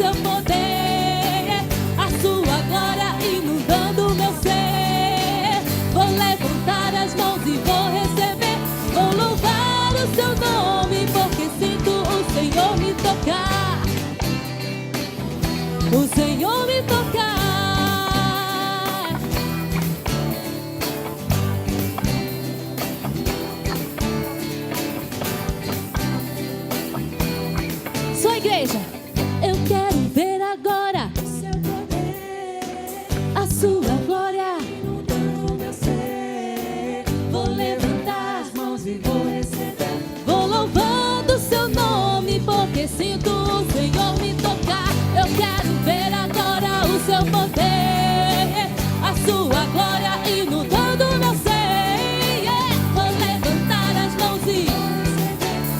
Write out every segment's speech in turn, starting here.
seu poder, a sua glória inundando meu ser. Vou levantar as mãos e vou receber, vou louvar o seu nome, porque sinto o Senhor me tocar, o Senhor me tocar. Sua igreja, eu quero ver agora o seu poder, a sua glória inundando meu ser. Vou levantar as mãos e vou receber, vou louvando o seu nome, porque sinto o Senhor me tocar. Eu quero ver agora o seu poder, a sua glória inundando meu ser. Vou levantar as mãos e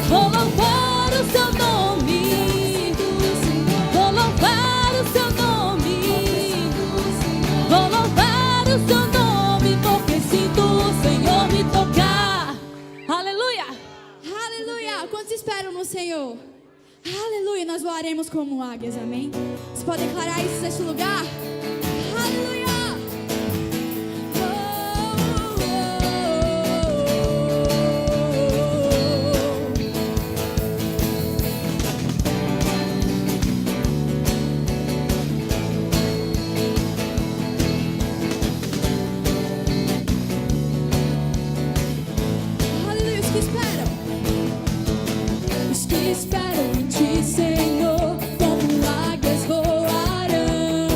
vou louvar o seu nome, vou louvar o seu nome, vou louvar o seu nome, porque sinto o Senhor me tocar. Aleluia! Aleluia! Quantos esperam no Senhor? Aleluia! Nós voaremos como águias, amém? Você pode declarar isso neste lugar? Aleluia! Aleluia! Os que esperam. Os que esperam em ti, Senhor, como águias voarão.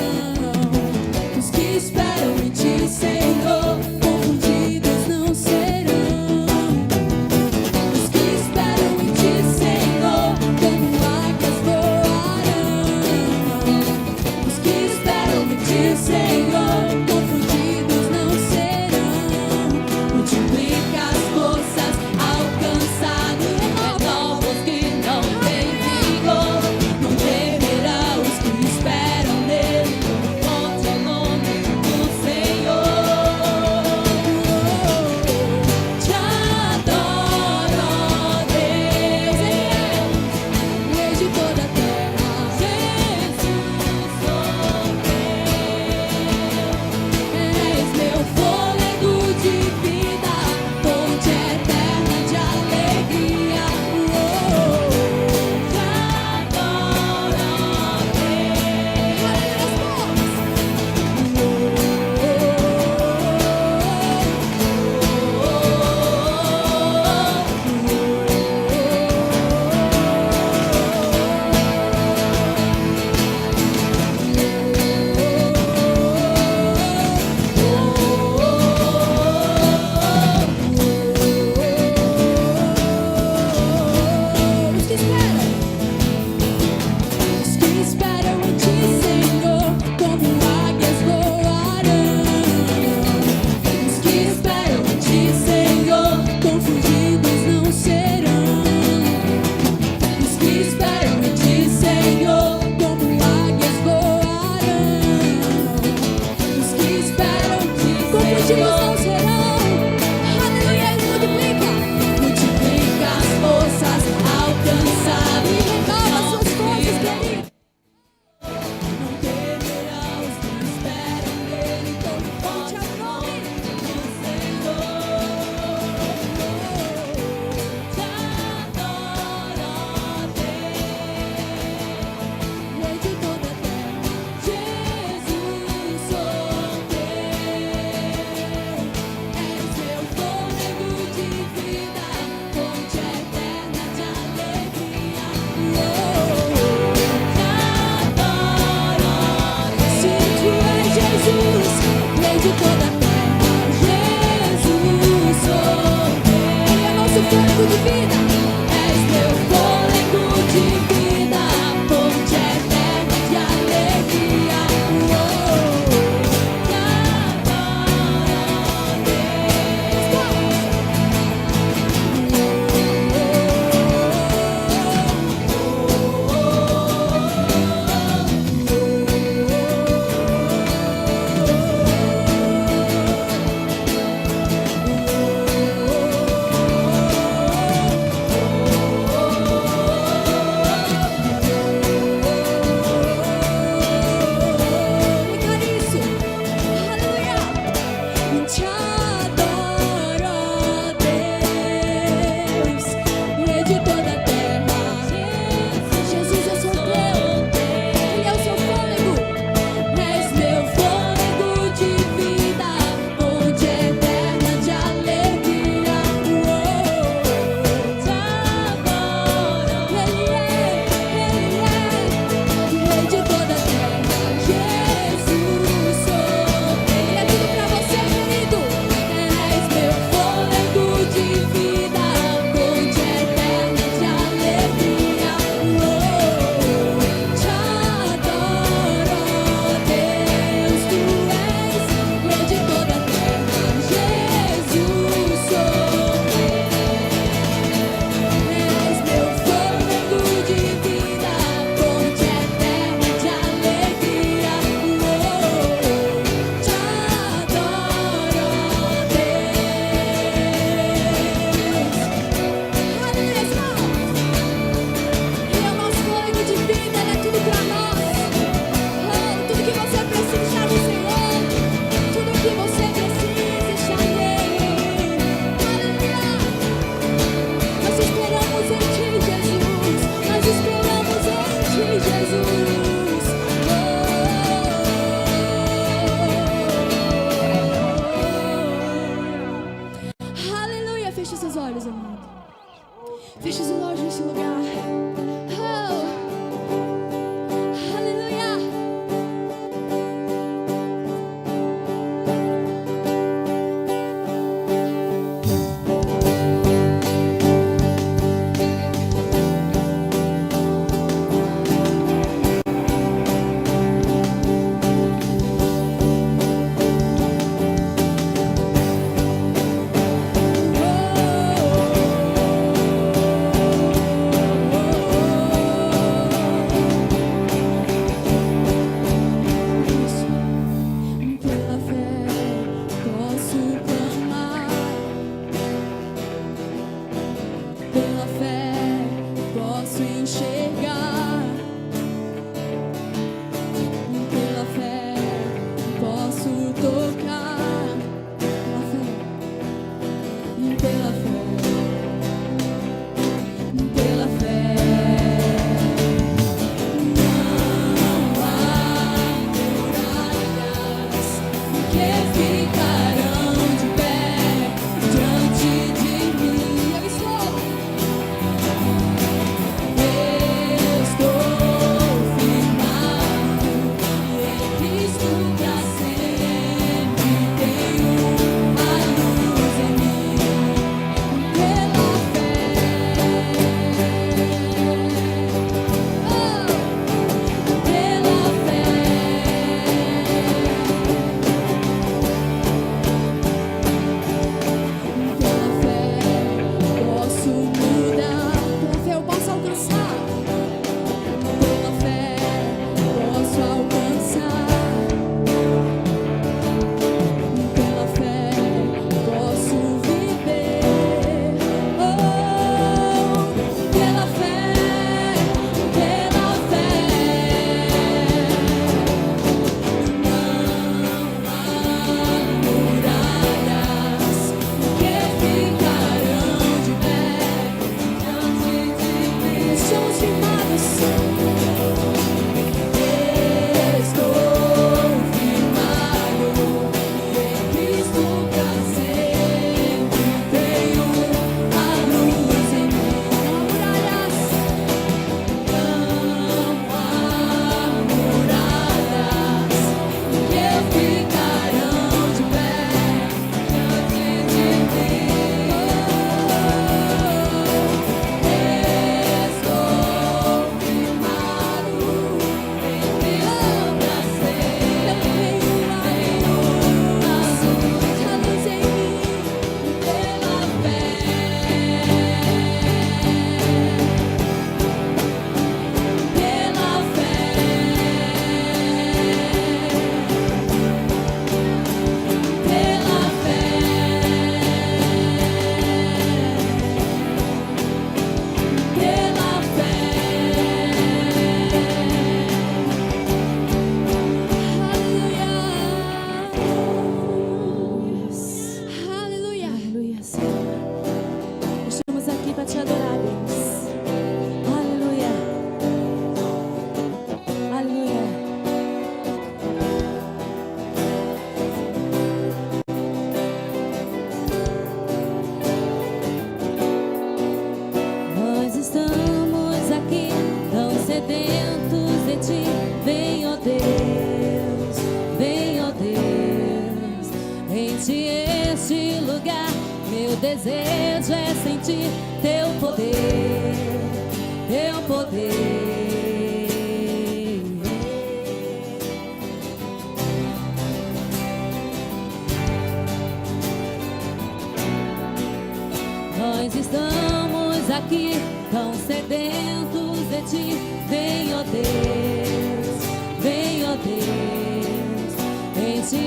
aqui tão sedentos de ti. Vem, ó Deus, vem, ó Deus, enche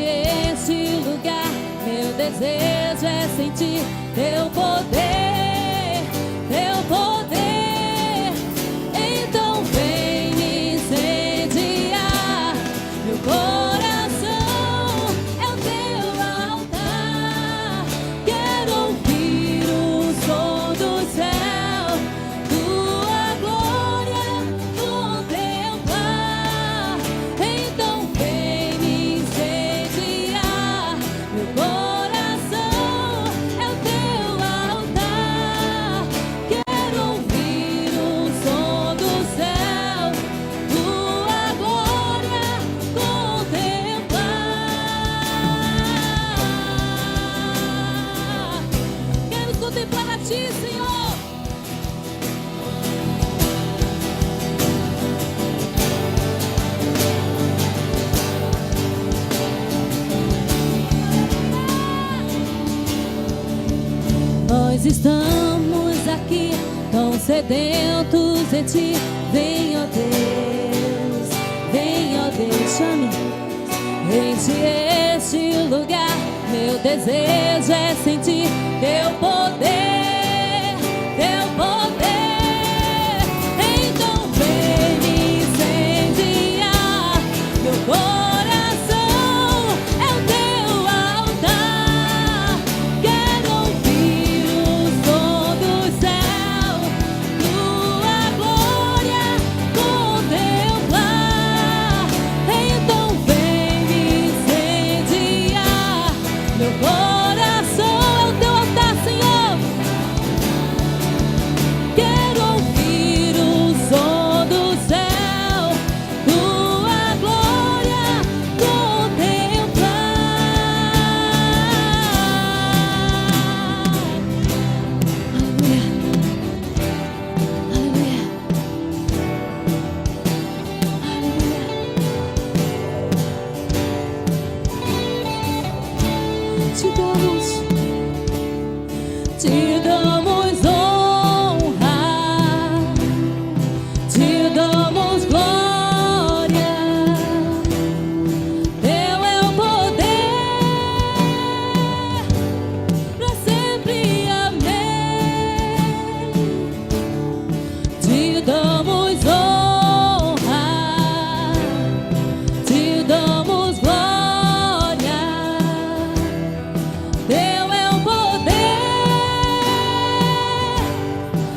este lugar. Meu desejo é sentir teu poder, teu poder. Então vem me incendiar. Meu coração é o teu altar. Quero ouvir o som do céu, tua glória contemplar. Então vem me incendiar. Meu coração é o teu altar. Quero ouvir o som do céu, tua glória contemplar. Quero contemplar a ti, Senhor. Nós estamos aqui tão sedentos de ti. Vem, ó Deus, vem, ó Deus, chame. Enche este lugar. Meu desejo é sentir teu poder, teu poder. Então vem me incendiar. Meu coração é o teu altar. Quero ouvir o som do céu, tua glória contemplar. Então vem me incendiar. Meu coração é o teu altar, Senhor. Quero ouvir o som do céu, tua glória contemplar. Aleluia, aleluia, aleluia. Te damos honra, te damos glória. Teu é o poder, pra sempre, amém. Te damos honra, te damos glória. Teu é o poder,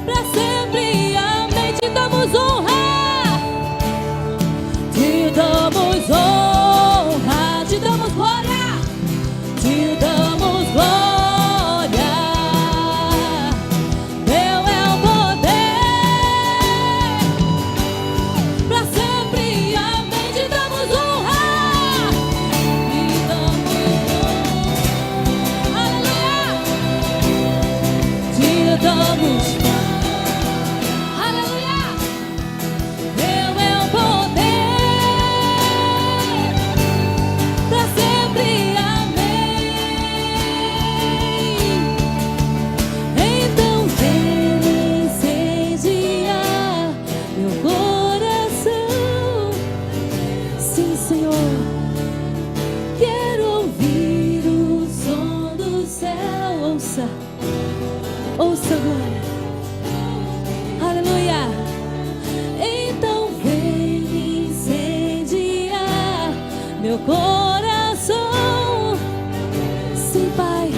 pra sempre, amém. Te damos honra, te damos honra, te damos glória, te damos glória. Teu é o poder, pra sempre, amém. Te damos honra, te damos honra, aleluia. Te damos, aleluia. Teu é o poder, pra sempre, amém. Então vem me incendiar meu coração. Sim, Senhor. Quero ouvir o som do céu. Ouça, ouça agora. Aleluia. Então vem me incendiar meu coração. Sim, Pai.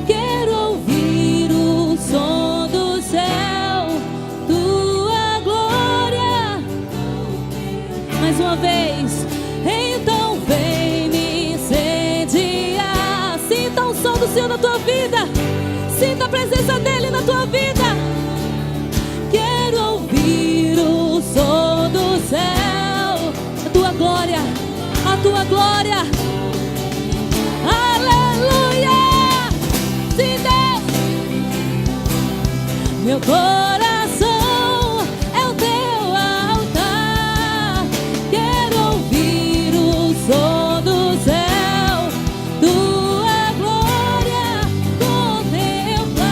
Quero ouvir o som do céu, tua glória. Mais uma vez. Então vem me incendiar. Sinta o som do Senhor na tua vida. Sinta a presença dele na tua vida. Quero ouvir o som do céu, a tua glória, a tua glória. Aleluia. Sim, Deus. Meu coração é o teu altar. Quero ouvir o som do céu, tua glória contemplar.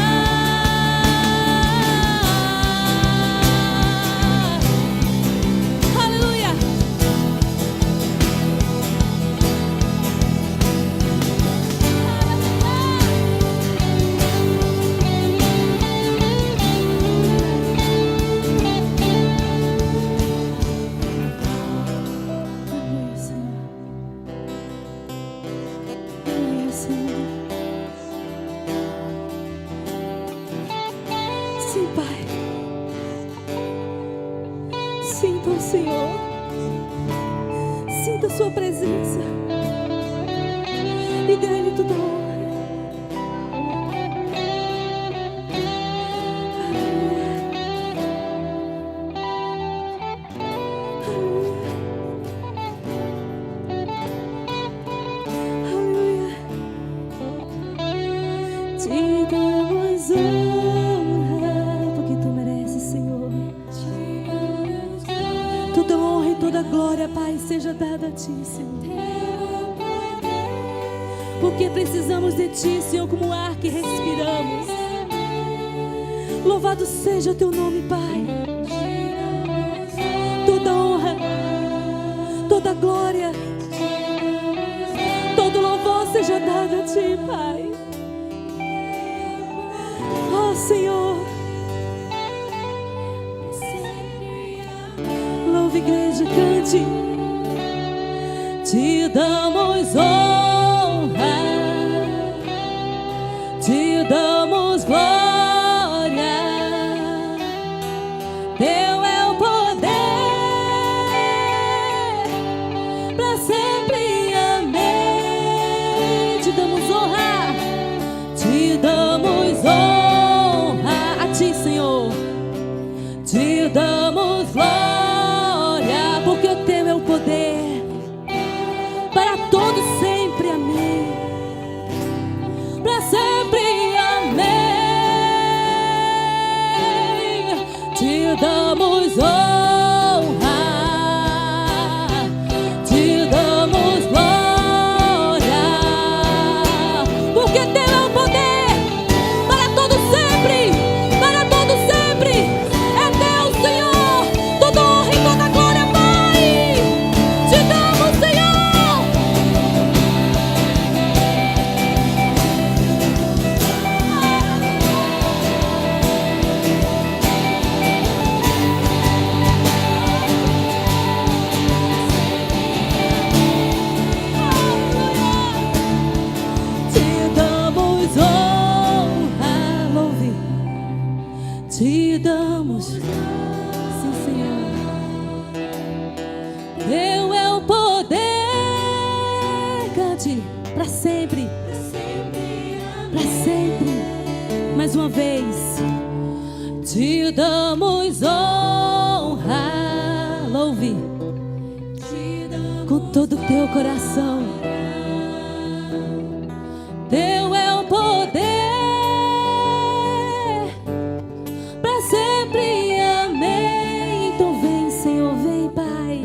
Senhor. Sinta a sua presença e dê-lhe toda a honra. Te damos honra, porque tu mereces, Senhor. Toda honra e toda glória, Pai, seja dada a ti, Senhor. Porque precisamos de ti, Senhor, como o ar que respiramos. Louvado seja teu nome, Pai. Toda honra, toda glória, todo louvor seja dado a ti, Pai. Oh, Senhor, louve, igreja, cante. Te damos honra, te damos glória. Teu é o poder para sempre, amém. Te damos honra, te damos honra. Senhor, te damos glória, porque o teu é o poder para todos sempre, amém. Para sempre, amém. Te damos honra, te damos glória, porque teu é o poder para todos sempre. Te damos, sim, Senhor. Teu é o poder, cante, para sempre, para sempre. Mais uma vez, te damos honra, louve, com todo o teu coração. Teu é o poder sempre, amém. Então vem, Senhor, vem, Pai.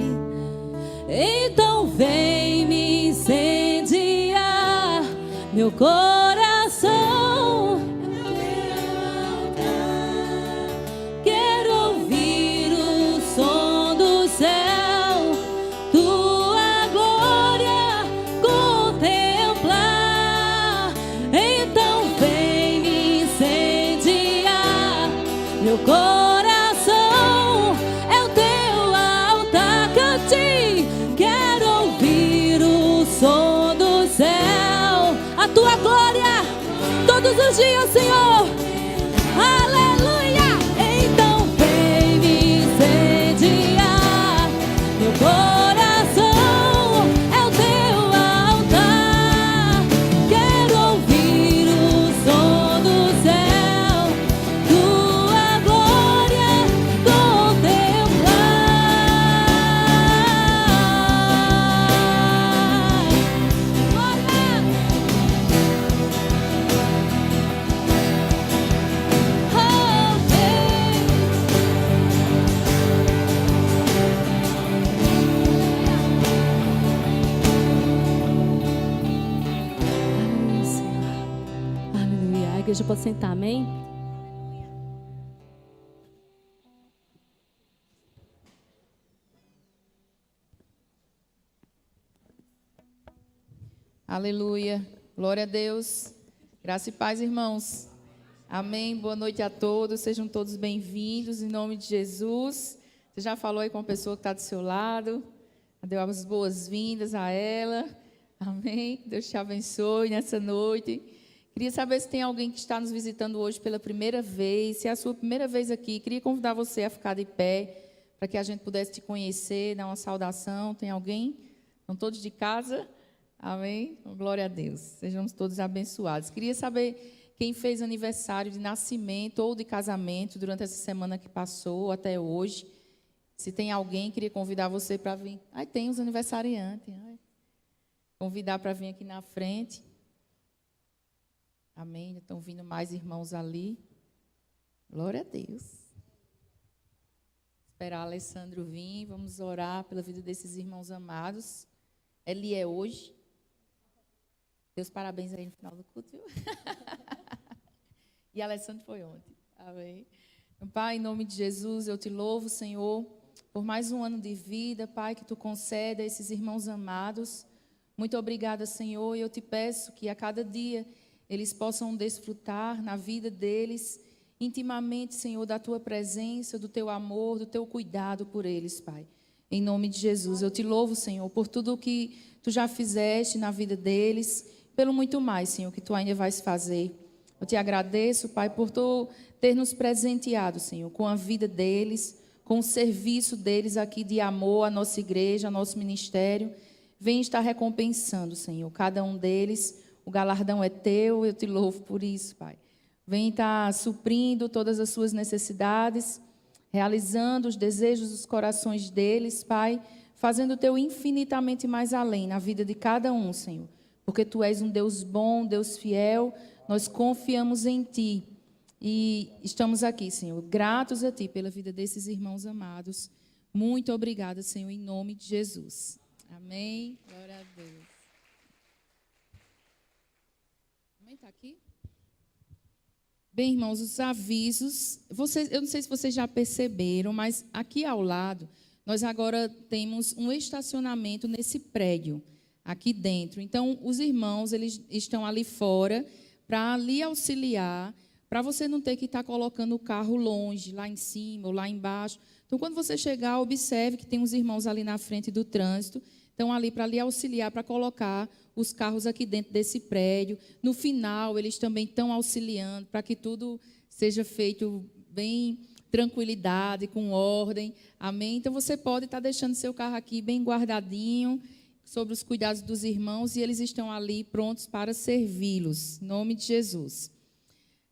Então vem me incendiar meu coração. Quero ouvir o som do céu, tua glória contemplar. Então vem me incendiar meu coração, é o teu altar, cante. Quero ouvir o som do céu, a tua glória, todos os dias, Senhor. Aleluia. Então vem me incendiar meu coração, é o teu altar. Quero ouvir o som do céu, tua glória A igreja pode sentar, amém? Aleluia, glória a Deus, graça e paz, irmãos, amém, boa noite a todos, sejam todos bem-vindos, em nome de Jesus. Você já falou aí com a pessoa que está do seu lado, deu as boas-vindas a ela, amém, Deus te abençoe nessa noite. Queria saber se tem alguém que está nos visitando hoje pela primeira vez, se é a sua primeira vez aqui, queria convidar você a ficar de pé, para que a gente pudesse te conhecer, dar uma saudação. Tem alguém? Estão todos de casa? Amém? Glória a Deus. Sejamos todos abençoados. Queria saber quem fez aniversário de nascimento ou de casamento durante essa semana que passou, até hoje. Se tem alguém, queria convidar você para vir. Ai, tem os aniversariantes. Ai. Convidar para vir aqui na frente. Amém? Estão vindo mais irmãos ali. Glória a Deus. Esperar Alessandro vir. Vamos orar pela vida desses irmãos amados. Ele é hoje. Deus, parabéns aí no final do culto, viu? E Alessandro foi ontem. Amém. Pai, em nome de Jesus, eu te louvo, Senhor, por mais um ano de vida, Pai, que tu conceda a esses irmãos amados. Muito obrigada, Senhor, e eu te peço que a cada dia eles possam desfrutar na vida deles, intimamente, Senhor, da tua presença, do teu amor, do teu cuidado por eles, Pai. Em nome de Jesus, eu te louvo, Senhor, por tudo o que tu já fizeste na vida deles, pelo muito mais, Senhor, que tu ainda vais fazer. Eu te agradeço, Pai, por tu ter nos presenteado, Senhor, com a vida deles, com o serviço deles aqui de amor à nossa igreja, ao nosso ministério. Vem estar recompensando, Senhor, cada um deles. O galardão é teu, eu te louvo por isso, Pai. Vem estar suprindo todas as suas necessidades, realizando os desejos dos corações deles, Pai, fazendo o teu infinitamente mais além na vida de cada um, Senhor. Porque tu és um Deus bom, Deus fiel, nós confiamos em ti. E estamos aqui, Senhor, gratos a ti pela vida desses irmãos amados. Muito obrigada, Senhor, em nome de Jesus. Amém. Glória a Deus. Amém, está aqui? Bem, irmãos, os avisos. Eu não sei se vocês já perceberam, mas aqui ao lado, nós agora temos um estacionamento nesse prédio, aqui dentro. Então, os irmãos, eles estão ali fora para lhe auxiliar, para você não ter que estar colocando o carro longe, lá em cima ou lá embaixo. Então, quando você chegar, observe que tem uns irmãos ali na frente do trânsito, estão ali para lhe auxiliar, para colocar os carros aqui dentro desse prédio. No final, eles também estão auxiliando para que tudo seja feito bem tranquilidade, com ordem. Amém? Então, você pode estar deixando seu carro aqui bem guardadinho, sobre os cuidados dos irmãos, e eles estão ali prontos para servi-los. Em nome de Jesus.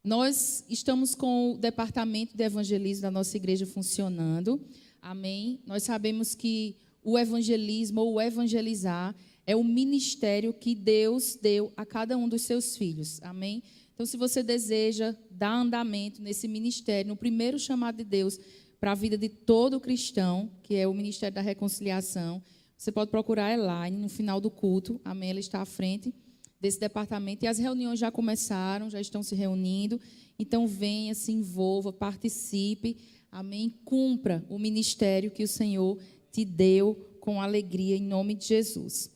Nós estamos com o departamento de evangelismo da nossa igreja funcionando. Amém? Nós sabemos que o evangelismo ou o evangelizar é o ministério que Deus deu a cada um dos seus filhos. Amém? Então, se você deseja dar andamento nesse ministério, no primeiro chamado de Deus para a vida de todo cristão, que é o Ministério da Reconciliação, você pode procurar a Elaine no final do culto. Amém? Ela está à frente desse departamento. E as reuniões já começaram, já estão se reunindo. Então, venha, se envolva, participe. Amém? Cumpra o ministério que o Senhor te deu com alegria, em nome de Jesus.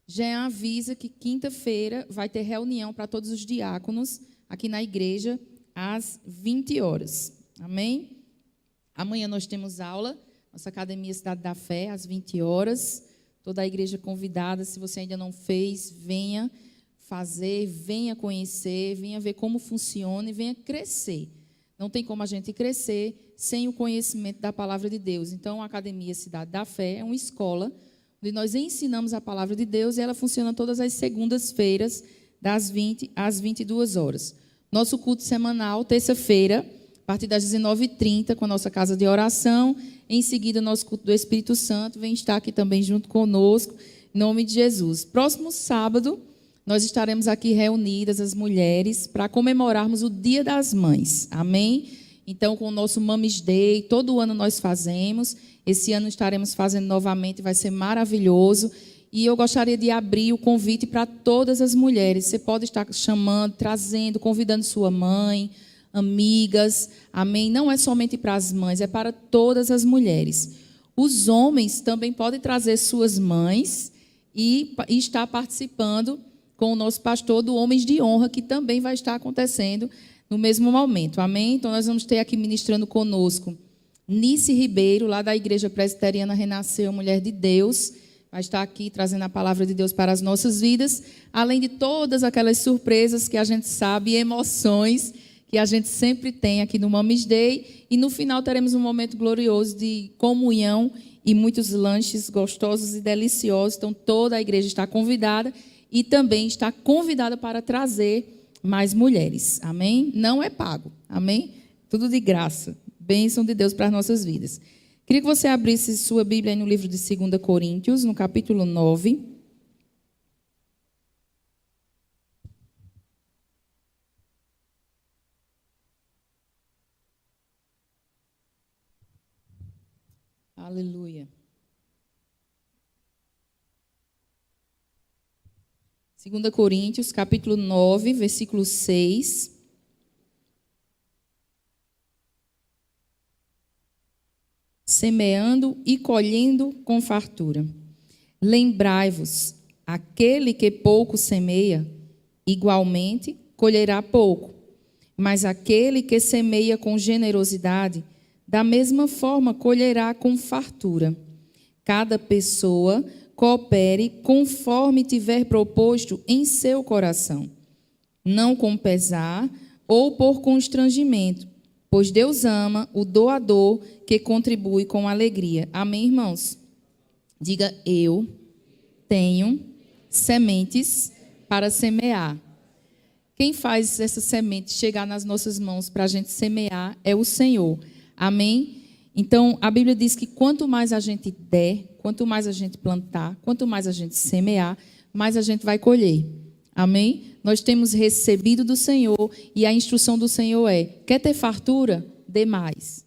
Já avisa que quinta-feira vai ter reunião para todos os diáconos aqui na igreja, às 20 horas. Amém? Amanhã nós temos aula, nossa Academia Cidade da Fé, às 20 horas. Toda a igreja convidada, se você ainda não fez, venha fazer, venha conhecer, venha ver como funciona e venha crescer. Não tem como a gente crescer sem o conhecimento da palavra de Deus. Então, a Academia Cidade da Fé é uma escola onde nós ensinamos a palavra de Deus e ela funciona todas as segundas-feiras, das 20 às 22 horas. Nosso culto semanal, terça-feira, a partir das 19h30, com a nossa casa de oração. Em seguida, nosso culto do Espírito Santo vem estar aqui também junto conosco, em nome de Jesus. Próximo sábado, nós estaremos aqui reunidas, as mulheres, para comemorarmos o Dia das Mães. Amém? Então, com o nosso Mamis Day, todo ano nós fazemos. Esse ano estaremos fazendo novamente, vai ser maravilhoso. E eu gostaria de abrir o convite para todas as mulheres. Você pode estar chamando, trazendo, convidando sua mãe, amigas, amém? Não é somente para as mães, é para todas as mulheres. Os homens também podem trazer suas mães e estar participando com o nosso pastor do Homens de Honra, que também vai estar acontecendo no mesmo momento, amém? Então, nós vamos ter aqui ministrando conosco Nice Ribeiro, lá da Igreja Presbiteriana Renasceu, Mulher de Deus, vai estar aqui trazendo a palavra de Deus para as nossas vidas, além de todas aquelas surpresas que a gente sabe e emoções que a gente sempre tem aqui no Mamis Day. E no final teremos um momento glorioso de comunhão e muitos lanches gostosos e deliciosos. Então, toda a igreja está convidada e também está convidada para trazer mais mulheres. Amém? Não é pago. Amém? Tudo de graça. Bênção de Deus para as nossas vidas. Queria que você abrisse sua Bíblia aí no livro de 2 Coríntios, no capítulo 9. Aleluia. 2 Coríntios, capítulo 9, versículo 6. Semeando e colhendo com fartura. Lembrai-vos, aquele que pouco semeia, igualmente colherá pouco. Mas aquele que semeia com generosidade, da mesma forma colherá com fartura. Cada pessoa coopere conforme tiver proposto em seu coração, não com pesar ou por constrangimento, pois Deus ama o doador que contribui com alegria. Amém, irmãos? Diga: eu tenho sementes para semear. Quem faz essa semente chegar nas nossas mãos para a gente semear é o Senhor. Amém? Então, a Bíblia diz que quanto mais a gente der, quanto mais a gente plantar, quanto mais a gente semear, mais a gente vai colher. Amém? Nós temos recebido do Senhor e a instrução do Senhor é: quer ter fartura? Dê mais.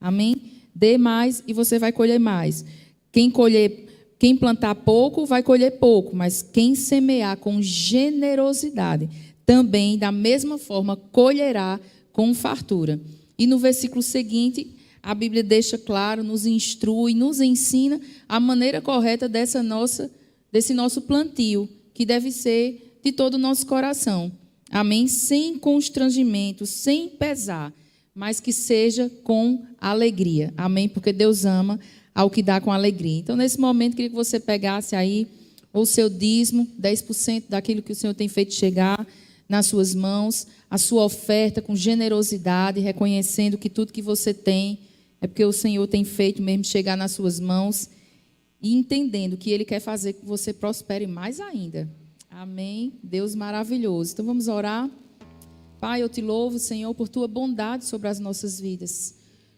Amém? Dê mais e você vai colher mais. Quem plantar pouco, vai colher pouco, mas quem semear com generosidade, também, da mesma forma, colherá com fartura. E no versículo seguinte, a Bíblia deixa claro, nos instrui, nos ensina a maneira correta desse nosso plantio, que deve ser de todo o nosso coração. Amém? Sem constrangimento, sem pesar, mas que seja com alegria. Amém? Porque Deus ama ao que dá com alegria. Então, nesse momento, queria que você pegasse aí o seu dízimo, 10% daquilo que o Senhor tem feito chegar nas suas mãos, a sua oferta com generosidade, reconhecendo que tudo que você tem é porque o Senhor tem feito mesmo chegar nas suas mãos e entendendo que Ele quer fazer que você prospere mais ainda. Amém? Deus maravilhoso. Então vamos orar. Pai, eu te louvo, Senhor, por Tua bondade sobre as nossas vidas.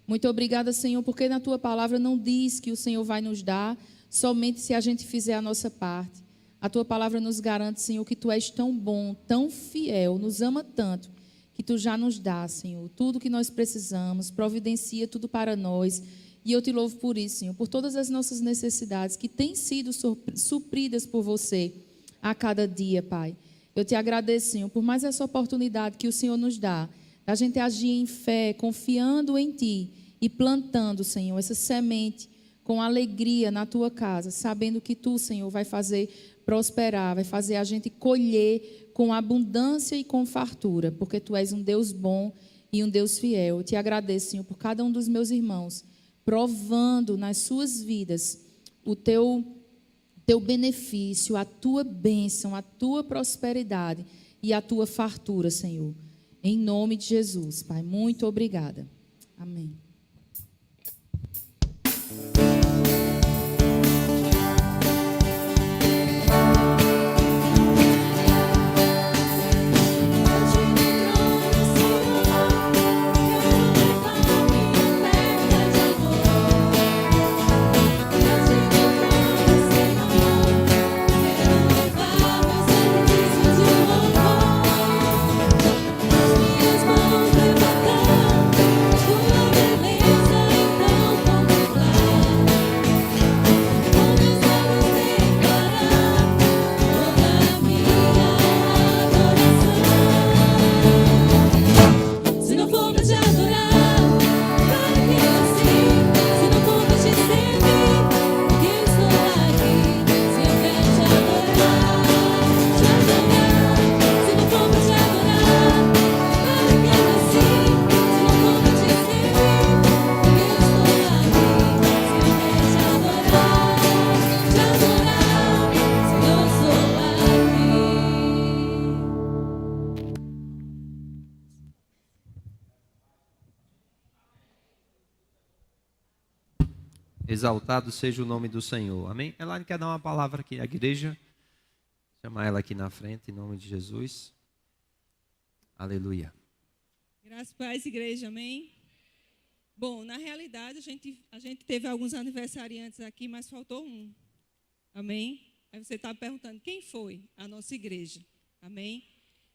Muito obrigada, Senhor, porque na Tua palavra não diz que o Senhor vai nos dar somente se a gente fizer a nossa parte. A Tua palavra nos garante, Senhor, que Tu és tão bom, tão fiel, nos ama tanto, que Tu já nos dá, Senhor, tudo que nós precisamos, providencia tudo para nós. E eu te louvo por isso, Senhor, por todas as nossas necessidades que têm sido supridas por Você a cada dia, Pai. Eu te agradeço, Senhor, por mais essa oportunidade que o Senhor nos dá, da gente agir em fé, confiando em Ti e plantando, Senhor, essa semente com alegria na Tua casa, sabendo que Tu, Senhor, vai fazer prosperar, vai fazer a gente colher com abundância e com fartura, porque Tu és um Deus bom e um Deus fiel. Eu te agradeço, Senhor, por cada um dos meus irmãos, provando nas suas vidas o Teu benefício, a Tua bênção, a Tua prosperidade e a Tua fartura, Senhor. Em nome de Jesus, Pai. Muito obrigada. Amém. Minhas mãos levantando, tua beleza. Exaltado seja o nome do Senhor. Amém? Elaine quer dar uma palavra aqui à igreja. Chamar ela aqui na frente, em nome de Jesus. Aleluia. Graças a Deus, igreja, amém? Bom, na realidade, a gente teve alguns aniversariantes aqui, mas faltou um. Amém? Aí você está perguntando, quem foi? A nossa igreja. Amém?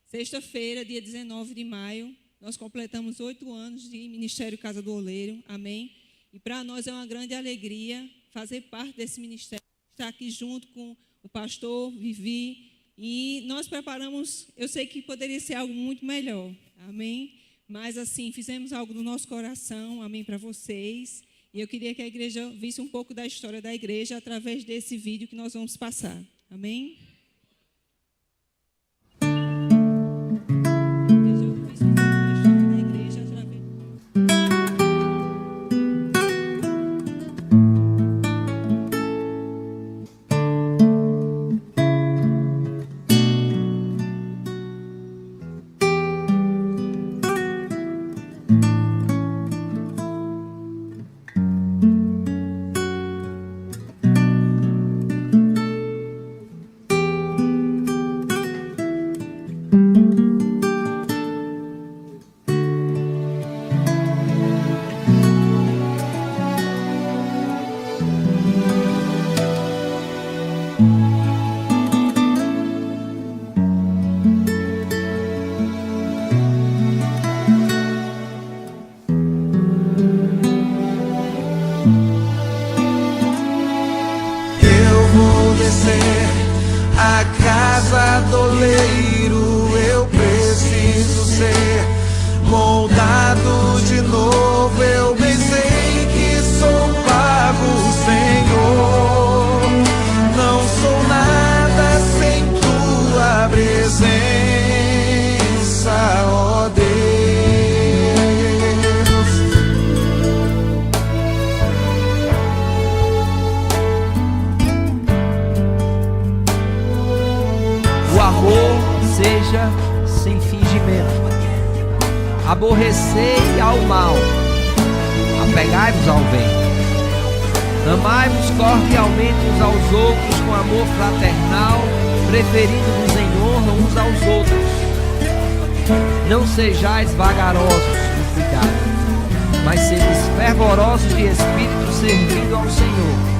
Sexta-feira, dia 19 de maio, nós completamos 8 anos de Ministério Casa do Oleiro. Amém? E para nós é uma grande alegria fazer parte desse ministério, estar aqui junto com o pastor Vivi. E nós preparamos, eu sei que poderia ser algo muito melhor. Amém? Mas assim, fizemos algo no nosso coração, amém, para vocês. E eu queria que a igreja visse um pouco da história da igreja através desse vídeo que nós vamos passar. Amém? A casa do oleiro, eu preciso ser moldado de novo. Eu bem sei que sou pago, Senhor. Não sou nada sem tua presença, ó Deus. Seja sem fingimento. Aborrecei ao mal, apegai-vos ao bem. Amai-vos cordialmente uns aos outros com amor fraternal, preferindo-vos em honra uns aos outros. Não sejais vagarosos no cuidado, mas sedes fervorosos de espírito, servindo ao Senhor.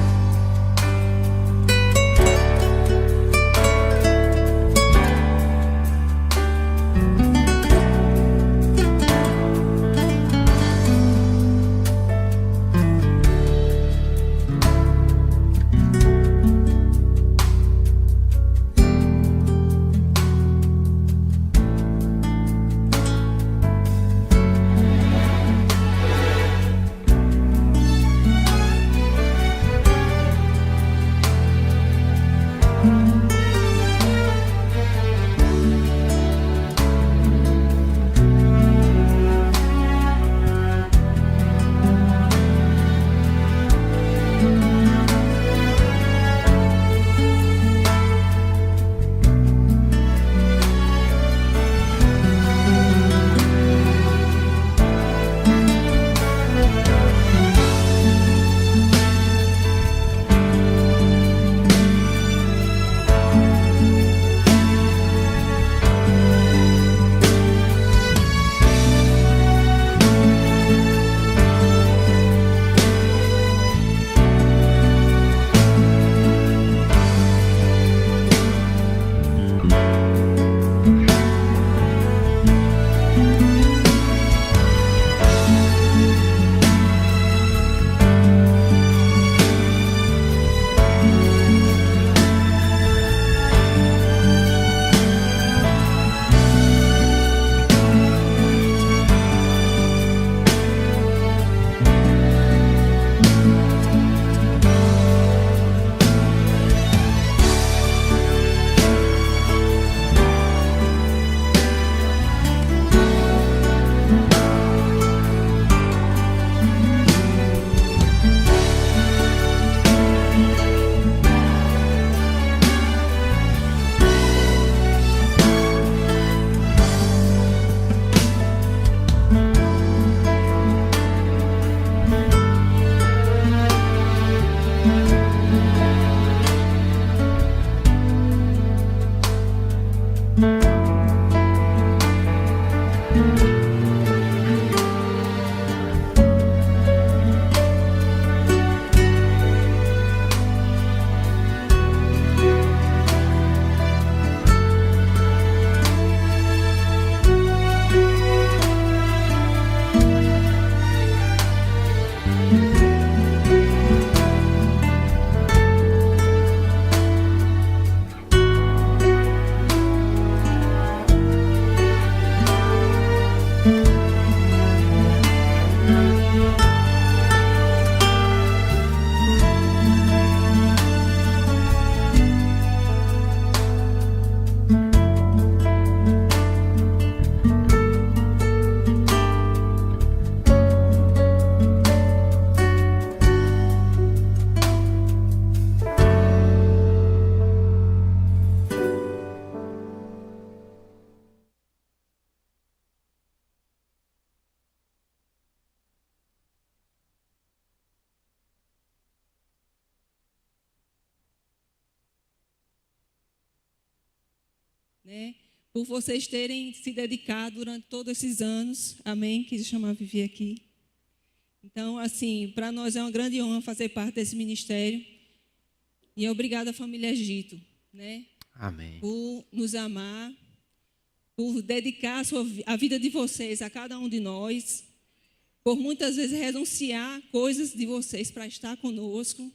né? Por vocês terem se dedicado durante todos esses anos. Amém? Quis chamar a Vivi aqui. Então, assim, para nós é uma grande honra fazer parte desse ministério. E obrigada à família Egito, né? Amém. Por nos amar, por dedicar a vida de vocês a cada um de nós, por muitas vezes renunciar coisas de vocês para estar conosco.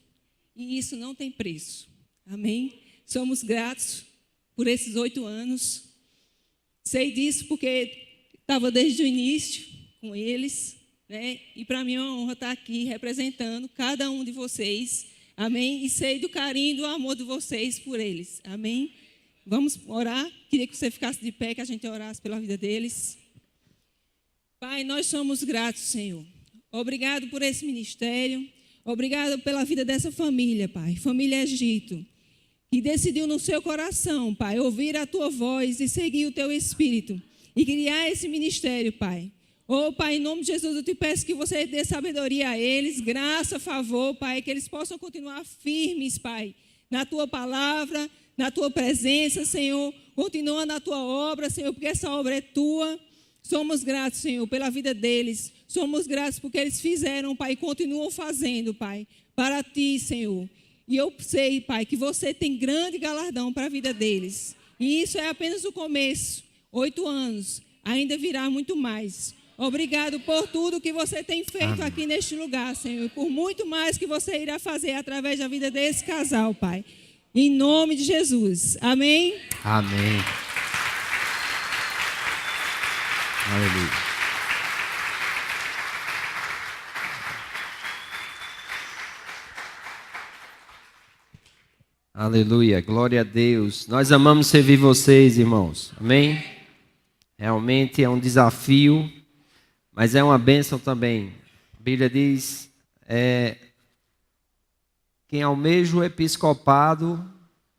E isso não tem preço. Amém? Somos gratos por esses 8 anos. Sei disso porque estava desde o início com eles, né? E para mim é uma honra estar aqui representando cada um de vocês. Amém? E sei do carinho e do amor de vocês por eles. Amém? Vamos orar? Queria que você ficasse de pé, que a gente orasse pela vida deles. Pai, nós somos gratos, Senhor. Obrigado por esse ministério. Obrigado pela vida dessa família, Pai. Família Egito. Que decidiu no seu coração, Pai, ouvir a Tua voz e seguir o Teu Espírito. E criar esse ministério, Pai. Oh, Pai, em nome de Jesus, eu te peço que você dê sabedoria a eles, graça, favor, Pai, que eles possam continuar firmes, Pai, na Tua palavra, na Tua presença, Senhor. Continua na Tua obra, Senhor, porque essa obra é Tua. Somos gratos, Senhor, pela vida deles. Somos gratos porque eles fizeram, Pai, e continuam fazendo, Pai, para Ti, Senhor. E eu sei, Pai, que você tem grande galardão para a vida deles. E isso é apenas o começo. 8 anos, ainda virá muito mais. Obrigado por tudo que você tem feito aqui neste lugar, Senhor. E por muito mais que você irá fazer através da vida desse casal, Pai. Em nome de Jesus. Amém? Amém. Aleluia. Aleluia. Glória a Deus. Nós amamos servir vocês, irmãos. Amém? Realmente é um desafio, mas é uma bênção também. A Bíblia diz, quem almeja o episcopado,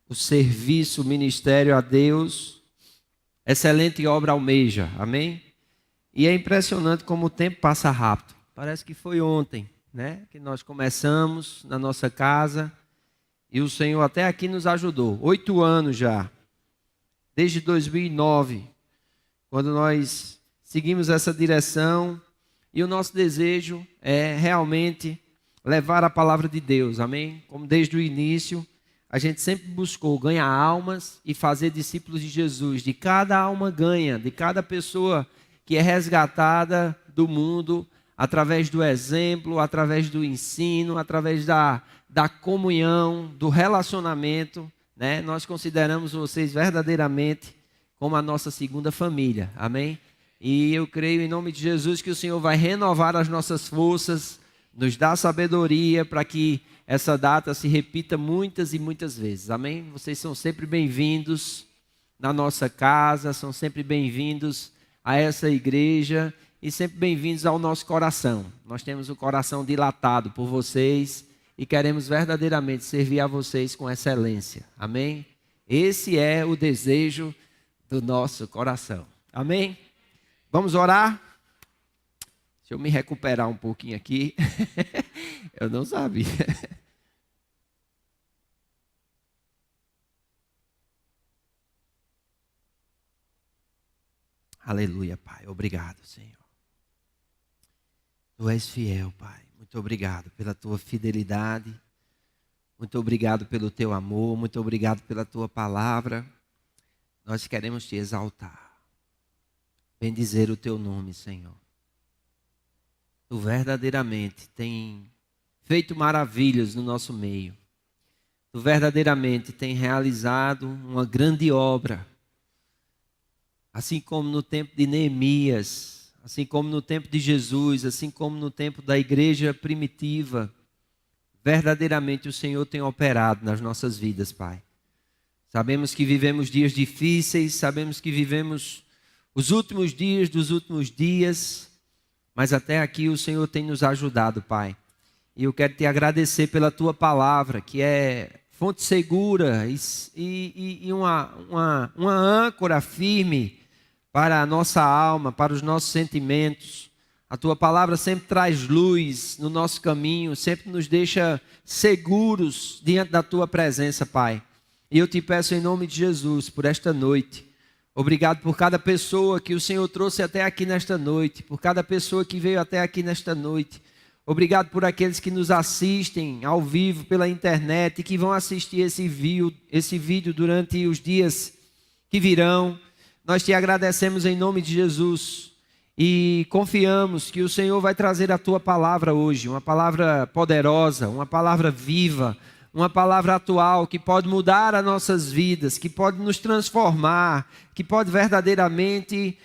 o serviço, o ministério a Deus, excelente obra almeja. Amém? E é impressionante como o tempo passa rápido. Parece que foi ontem, né? Que nós começamos na nossa casa e o Senhor até aqui nos ajudou. 8 anos já, desde 2009, quando nós seguimos essa direção, e o nosso desejo é realmente levar a palavra de Deus, amém? Como desde o início, a gente sempre buscou ganhar almas e fazer discípulos de Jesus. De cada alma ganha, de cada pessoa que é resgatada do mundo, através do exemplo, através do ensino, através da comunhão, do relacionamento, né? Nós consideramos vocês verdadeiramente como a nossa segunda família, amém? E eu creio em nome de Jesus que o Senhor vai renovar as nossas forças, nos dar sabedoria para que essa data se repita muitas e muitas vezes, amém? Vocês são sempre bem-vindos na nossa casa, são sempre bem-vindos a essa igreja e sempre bem-vindos ao nosso coração. Nós temos o coração dilatado por vocês e queremos verdadeiramente servir a vocês com excelência, amém? Esse é o desejo do nosso coração, amém? Vamos orar? Deixa eu me recuperar um pouquinho aqui. Eu não sabia. Aleluia, Pai. Obrigado, Senhor. Tu és fiel, Pai. Muito obrigado pela tua fidelidade. Muito obrigado pelo teu amor. Muito obrigado pela tua palavra. Nós queremos te exaltar. Bendizer o teu nome, Senhor. Tu verdadeiramente tem feito maravilhas no nosso meio. Tu verdadeiramente tem realizado uma grande obra. Assim como no tempo de Neemias, assim como no tempo de Jesus, assim como no tempo da igreja primitiva. Verdadeiramente o Senhor tem operado nas nossas vidas, Pai. Sabemos que vivemos dias difíceis, sabemos que vivemos os últimos dias dos últimos dias, mas até aqui o Senhor tem nos ajudado, Pai. E eu quero te agradecer pela tua palavra, que é fonte segura e uma âncora firme para a nossa alma, para os nossos sentimentos. A tua palavra sempre traz luz no nosso caminho, sempre nos deixa seguros diante da tua presença, Pai. E eu te peço em nome de Jesus, por esta noite, Obrigado por cada pessoa que o Senhor trouxe até aqui nesta noite, por cada pessoa que veio até aqui nesta noite. Obrigado por aqueles que nos assistem ao vivo pela internet e que vão assistir esse vídeo durante os dias que virão. Nós te agradecemos em nome de Jesus e confiamos que o Senhor vai trazer a tua palavra hoje, uma palavra poderosa, uma palavra viva, uma palavra atual que pode mudar as nossas vidas, que pode nos transformar, que pode verdadeiramente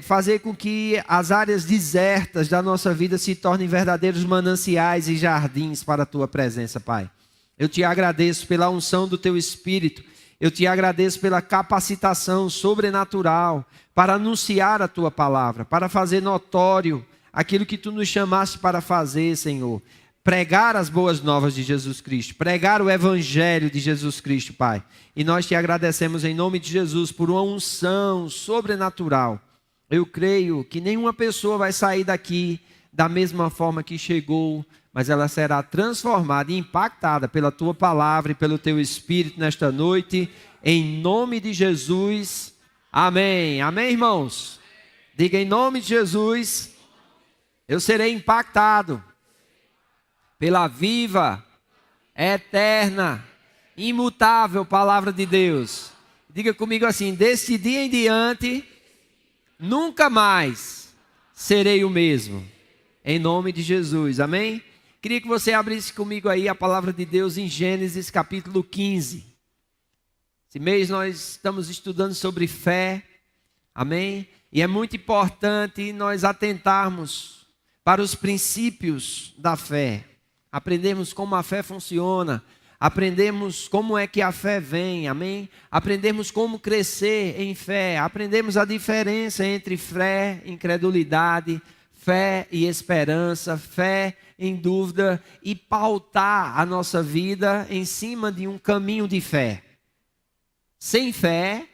fazer com que as áreas desertas da nossa vida se tornem verdadeiros mananciais e jardins para a tua presença, Pai. Eu te agradeço pela unção do teu Espírito, eu te agradeço pela capacitação sobrenatural para anunciar a tua palavra, para fazer notório aquilo que tu nos chamaste para fazer, Senhor. Pregar as boas novas de Jesus Cristo, pregar o evangelho de Jesus Cristo, Pai. E nós te agradecemos em nome de Jesus por uma unção sobrenatural. Eu creio que nenhuma pessoa vai sair daqui da mesma forma que chegou, mas ela será transformada e impactada pela tua palavra e pelo teu Espírito nesta noite, em nome de Jesus. Amém. Amém, irmãos? Diga em nome de Jesus, eu serei impactado pela viva, eterna, imutável palavra de Deus. Diga comigo assim: deste dia em diante, nunca mais serei o mesmo. Em nome de Jesus, amém? Queria que você abrisse comigo aí a palavra de Deus em Gênesis capítulo 15. Esse mês nós estamos estudando sobre fé, amém? E é muito importante nós atentarmos para os princípios da fé. Aprendemos como a fé funciona, aprendemos como é que a fé vem, amém? Aprendemos como crescer em fé, aprendemos a diferença entre fé, incredulidade, fé e esperança, fé em dúvida e pautar a nossa vida em cima de um caminho de fé. Sem fé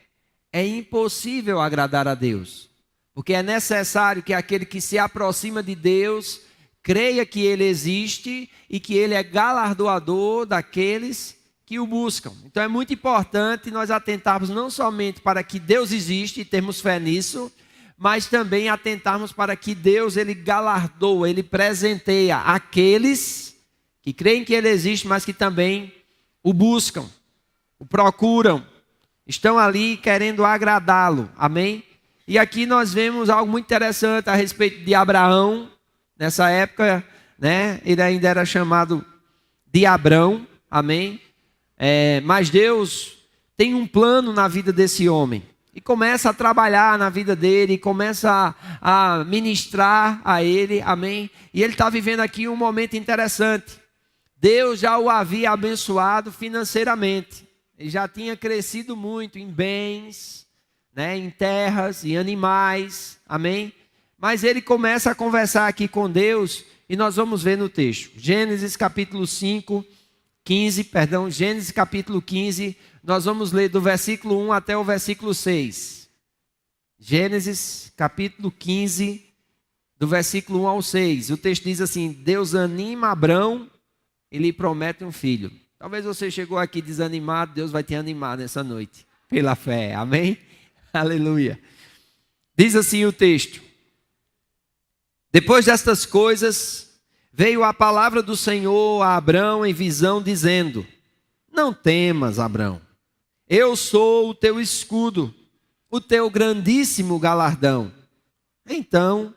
é impossível agradar a Deus, porque é necessário que aquele que se aproxima de Deus creia que Ele existe e que Ele é galardoador daqueles que o buscam. Então é muito importante nós atentarmos não somente para que Deus existe e termos fé nisso, mas também atentarmos para que Deus, Ele galardoa, Ele presenteia aqueles que creem que Ele existe, mas que também o buscam, o procuram, estão ali querendo agradá-lo, amém? E aqui nós vemos algo muito interessante a respeito de Abraão. Nessa época, né, ele ainda era chamado de Abrão, amém? Mas Deus tem um plano na vida desse homem. E começa a trabalhar na vida dele, começa a ministrar a ele, amém? E ele está vivendo aqui um momento interessante. Deus já o havia abençoado financeiramente. Ele já tinha crescido muito em bens, né, em terras, em animais, amém? Mas ele começa a conversar aqui com Deus e nós vamos ver no texto. Gênesis capítulo 15, nós vamos ler do versículo 1 até o versículo 6. Gênesis capítulo 15, do versículo 1 ao 6. O texto diz assim: Deus anima Abrão e lhe promete um filho. Talvez você chegou aqui desanimado, Deus vai te animar nessa noite, pela fé, amém? Aleluia. Diz assim o texto: depois destas coisas, veio a palavra do Senhor a Abrão em visão, dizendo: não temas, Abrão, eu sou o teu escudo, o teu grandíssimo galardão. Então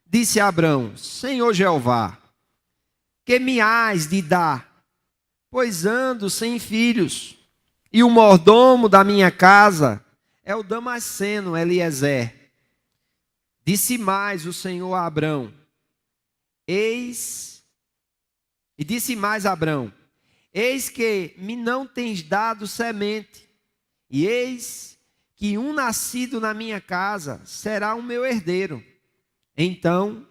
disse Abrão: Senhor Jeová, que me hás de dar, pois ando sem filhos, e o mordomo da minha casa é o Damasceno Eliezer. Disse mais o Senhor a Abrão: disse mais a Abrão: eis que me não tens dado semente, e eis que um nascido na minha casa será o meu herdeiro. Então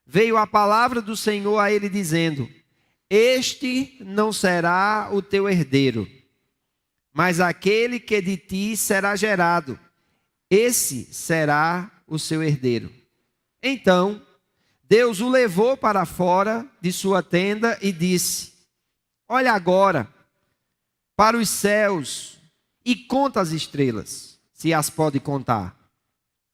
veio a palavra do Senhor a ele dizendo: este não será o teu herdeiro, mas aquele que de ti será gerado, esse será o seu herdeiro. Então Deus o levou para fora de sua tenda e disse: olha agora para os céus e conta as estrelas, se as pode contar.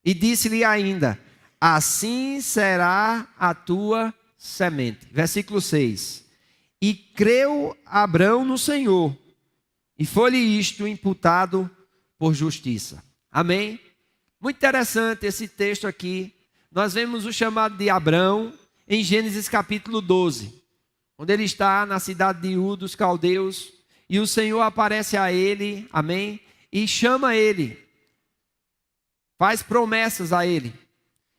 E disse-lhe ainda: assim será a tua semente. Versículo 6. E creu Abrão no Senhor, e foi-lhe isto imputado por justiça. Amém? Muito interessante esse texto aqui. Nós vemos o chamado de Abrão em Gênesis capítulo 12, onde ele está na cidade de Ur dos Caldeus, e o Senhor aparece a ele, amém? E chama ele, faz promessas a ele.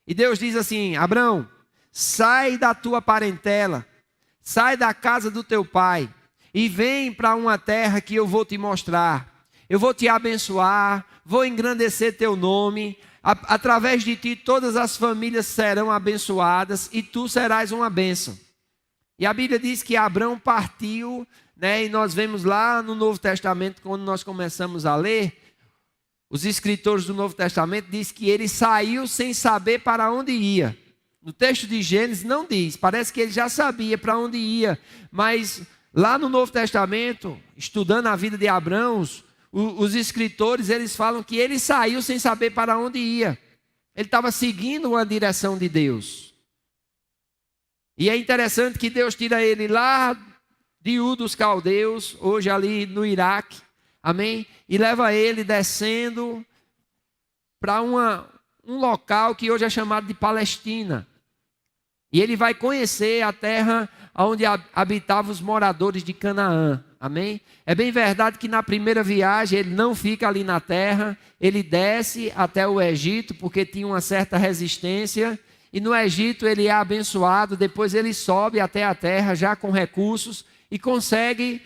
E Deus diz assim: Abrão, sai da tua parentela, sai da casa do teu pai e vem para uma terra que eu vou te mostrar. Eu vou te abençoar, vou engrandecer teu nome. Através de ti todas as famílias serão abençoadas e tu serás uma bênção. E a Bíblia diz que Abrão partiu, né? E nós vemos lá no Novo Testamento, quando nós começamos a ler, os escritores do Novo Testamento diz que ele saiu sem saber para onde ia. No texto de Gênesis não diz, parece que ele já sabia para onde ia, mas lá no Novo Testamento, estudando a vida de Abrão, os escritores eles falam que ele saiu sem saber para onde ia. Ele estava seguindo uma direção de Deus. E é interessante que Deus tira ele lá de Ur dos Caldeus, hoje ali no Iraque, amém? E leva ele descendo para um local que hoje é chamado de Palestina. E ele vai conhecer a terra onde habitavam os moradores de Canaã. Amém? É bem verdade que na primeira viagem ele não fica ali na terra, ele desce até o Egito, porque tinha uma certa resistência, e no Egito ele é abençoado, depois ele sobe até a terra já com recursos e consegue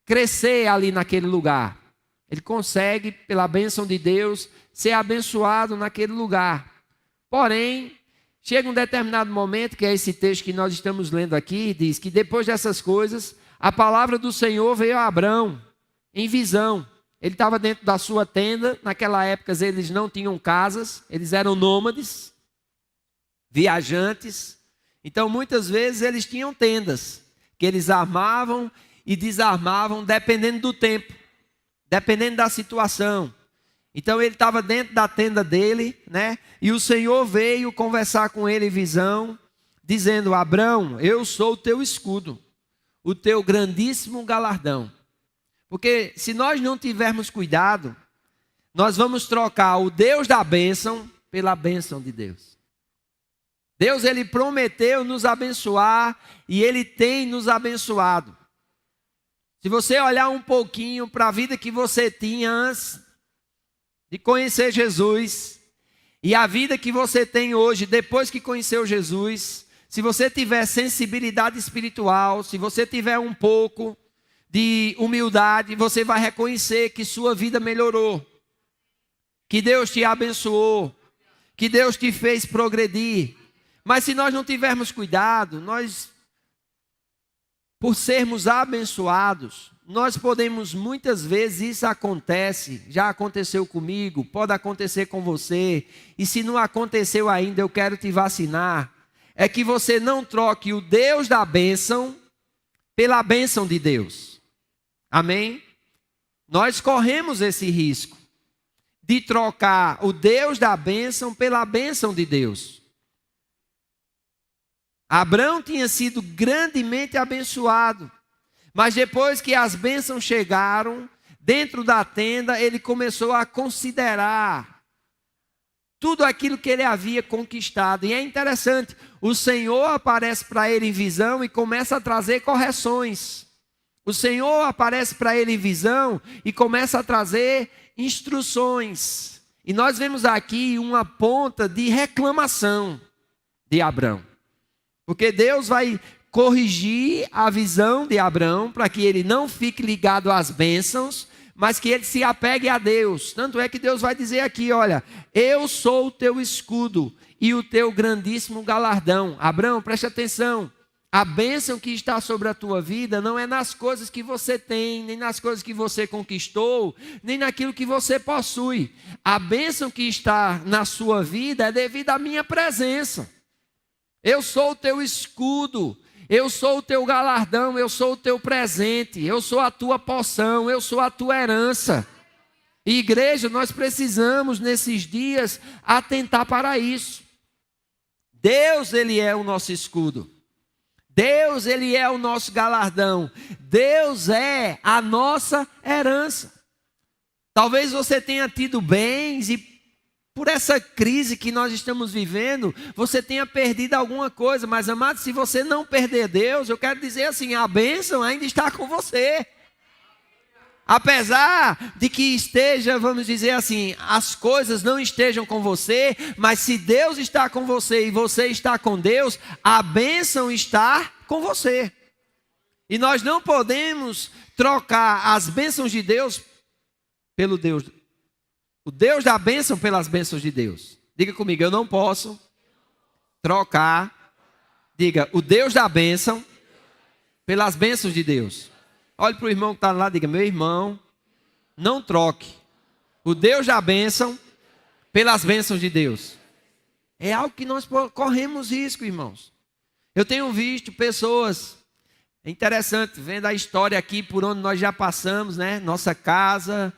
crescer ali naquele lugar. Ele consegue, pela bênção de Deus, ser abençoado naquele lugar. Porém, chega um determinado momento, que é esse texto que nós estamos lendo aqui, diz que depois dessas coisas, a palavra do Senhor veio a Abrão em visão. Ele estava dentro da sua tenda. Naquela época eles não tinham casas, eles eram nômades, viajantes. Então muitas vezes eles tinham tendas que eles armavam e desarmavam dependendo do tempo, dependendo da situação. Então ele estava dentro da tenda dele, né? E o Senhor veio conversar com ele em visão, dizendo: Abrão, eu sou o teu escudo, o teu grandíssimo galardão. Porque se nós não tivermos cuidado, nós vamos trocar o Deus da bênção pela bênção de Deus. Deus, ele prometeu nos abençoar e ele tem nos abençoado. Se você olhar um pouquinho para a vida que você tinha antes de conhecer Jesus e a vida que você tem hoje depois que conheceu Jesus, se você tiver sensibilidade espiritual, se você tiver um pouco de humildade, você vai reconhecer que sua vida melhorou, que Deus te abençoou, que Deus te fez progredir. Mas se nós não tivermos cuidado, nós, por sermos abençoados, nós podemos muitas vezes, isso acontece, já aconteceu comigo, pode acontecer com você, e se não aconteceu ainda, eu quero te vacinar, é que você não troque o Deus da bênção pela bênção de Deus. Amém? Nós corremos esse risco de trocar o Deus da bênção pela bênção de Deus. Abrão tinha sido grandemente abençoado, mas depois que as bênçãos chegaram, dentro da tenda, ele começou a considerar tudo aquilo que ele havia conquistado. E é interessante, o Senhor aparece para ele em visão e começa a trazer correções. O Senhor aparece para ele em visão e começa a trazer instruções. E nós vemos aqui uma ponta de reclamação de Abrão. Porque Deus vai corrigir a visão de Abrão para que ele não fique ligado às bênçãos, mas que ele se apegue a Deus. Tanto é que Deus vai dizer aqui, olha, eu sou o teu escudo e o teu grandíssimo galardão. Abrão, preste atenção, a bênção que está sobre a tua vida não é nas coisas que você tem, nem nas coisas que você conquistou, nem naquilo que você possui. A bênção que está na sua vida é devido à minha presença. Eu sou o teu escudo, eu sou o teu galardão, eu sou o teu presente, eu sou a tua porção, eu sou a tua herança. E igreja, nós precisamos nesses dias atentar para isso. Deus, Ele é o nosso escudo. Deus, Ele é o nosso galardão. Deus é a nossa herança. Talvez você tenha tido bens e por essa crise que nós estamos vivendo, você tenha perdido alguma coisa. Mas, amado, se você não perder Deus, eu quero dizer assim, a bênção ainda está com você. Apesar de que esteja, vamos dizer assim, as coisas não estejam com você, mas se Deus está com você e você está com Deus, a bênção está com você. E nós não podemos trocar as bênçãos de Deus pelo Deus, o Deus da bênção pelas bênçãos de Deus. Diga comigo, eu não posso trocar, diga, o Deus da bênção pelas bênçãos de Deus. Olhe para o irmão que está lá, diga, meu irmão, não troque o Deus da bênção pelas bênçãos de Deus. É algo que nós corremos risco, irmãos. Eu tenho visto pessoas, é interessante, vendo a história aqui por onde nós já passamos, né? Nossa casa,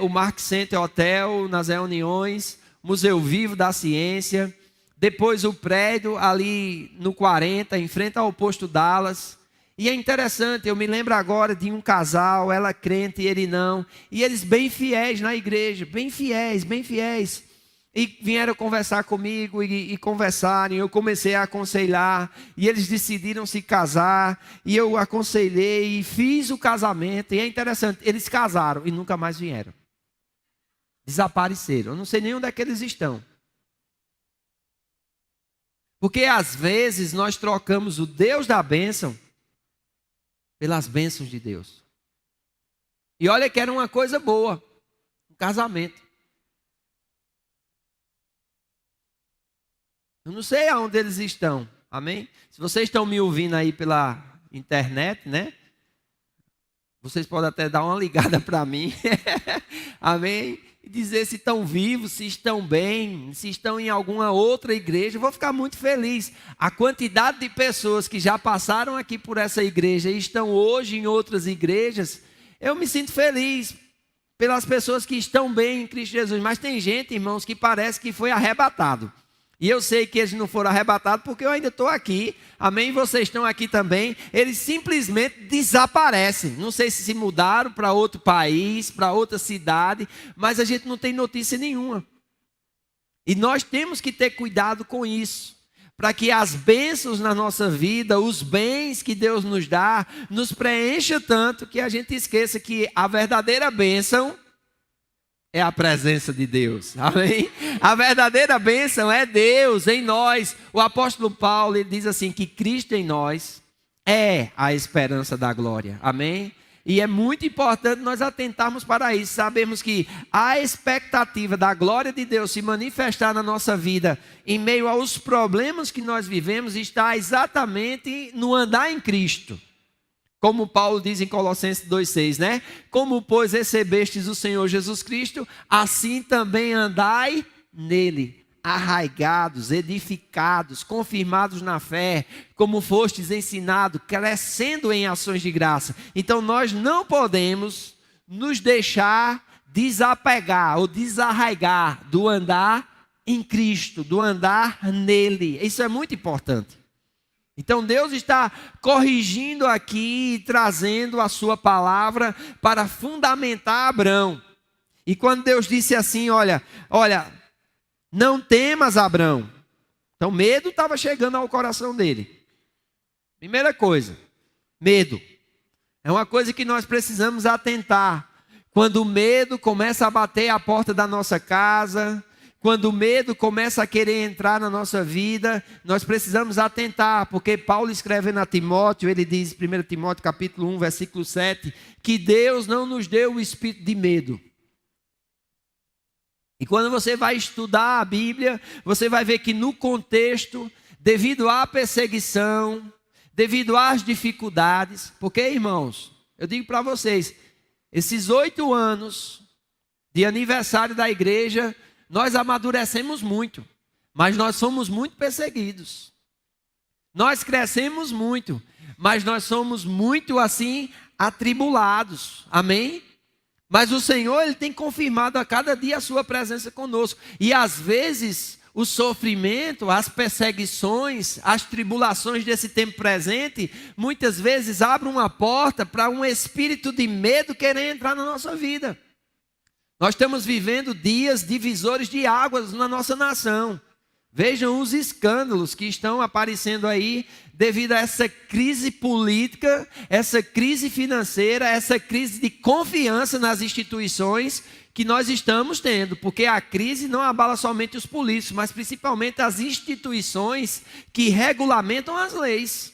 o Mark Center Hotel, nas reuniões, Museu Vivo da Ciência, depois o prédio ali no 40, em frente ao posto Dallas. E é interessante, eu me lembro agora de um casal, ela crente e ele não, e eles bem fiéis na igreja, bem fiéis. E vieram conversar comigo e conversarem, eu comecei a aconselhar, e eles decidiram se casar, e eu aconselhei e fiz o casamento, e é interessante, eles casaram e nunca mais vieram. Desapareceram, eu não sei nem onde é que eles estão. Porque às vezes nós trocamos o Deus da bênção pelas bênçãos de Deus. E olha que era uma coisa boa, um casamento. Eu não sei aonde eles estão, amém? Se vocês estão me ouvindo aí pela internet, né? Vocês podem até dar uma ligada para mim, amém? E dizer se estão vivos, se estão bem, se estão em alguma outra igreja. Eu vou ficar muito feliz. A quantidade de pessoas que já passaram aqui por essa igreja e estão hoje em outras igrejas, eu me sinto feliz pelas pessoas que estão bem em Cristo Jesus. Mas tem gente, irmãos, que parece que foi arrebatado. E eu sei que eles não foram arrebatados porque eu ainda estou aqui, amém? Vocês estão aqui também. Eles simplesmente desaparecem. Não sei se mudaram para outro país, para outra cidade, mas a gente não tem notícia nenhuma. E nós temos que ter cuidado com isso, para que as bênçãos na nossa vida, os bens que Deus nos dá, nos preencha tanto que a gente esqueça que a verdadeira bênção é a presença de Deus, amém? A verdadeira bênção é Deus em nós. O apóstolo Paulo, ele diz assim, que Cristo em nós é a esperança da glória, amém? E é muito importante nós atentarmos para isso, sabemos que a expectativa da glória de Deus se manifestar na nossa vida, em meio aos problemas que nós vivemos, está exatamente no andar em Cristo. Como Paulo diz em Colossenses 2,6, né? Como, pois, recebestes o Senhor Jesus Cristo, assim também andai nele, arraigados, edificados, confirmados na fé, como fostes ensinado, crescendo em ações de graça. Então, nós não podemos nos deixar desapegar ou desarraigar do andar em Cristo, do andar nele. Isso é muito importante. Então Deus está corrigindo aqui e trazendo a sua palavra para fundamentar Abrão. E quando Deus disse assim, olha, não temas, Abrão. Então medo estava chegando ao coração dele. Primeira coisa, medo. É uma coisa que nós precisamos atentar. Quando o medo começa a bater a porta da nossa casa, quando o medo começa a querer entrar na nossa vida, nós precisamos atentar, porque Paulo escrevendo a Timóteo, ele diz, 1 Timóteo capítulo 1, versículo 7, que Deus não nos deu o espírito de medo. E quando você vai estudar a Bíblia, você vai ver que no contexto, devido à perseguição, devido às dificuldades, porque, irmãos, eu digo para vocês, esses 8 anos de aniversário da igreja, nós amadurecemos muito, mas nós somos muito perseguidos. Nós crescemos muito, mas nós somos muito assim atribulados. Amém? Mas o Senhor, Ele tem confirmado a cada dia a sua presença conosco. E às vezes o sofrimento, as perseguições, as tribulações desse tempo presente, muitas vezes abrem uma porta para um espírito de medo querer entrar na nossa vida. Nós estamos vivendo dias divisores de águas na nossa nação. Vejam os escândalos que estão aparecendo aí devido a essa crise política, essa crise financeira, essa crise de confiança nas instituições que nós estamos tendo. Porque a crise não abala somente os políticos, mas principalmente as instituições que regulamentam as leis.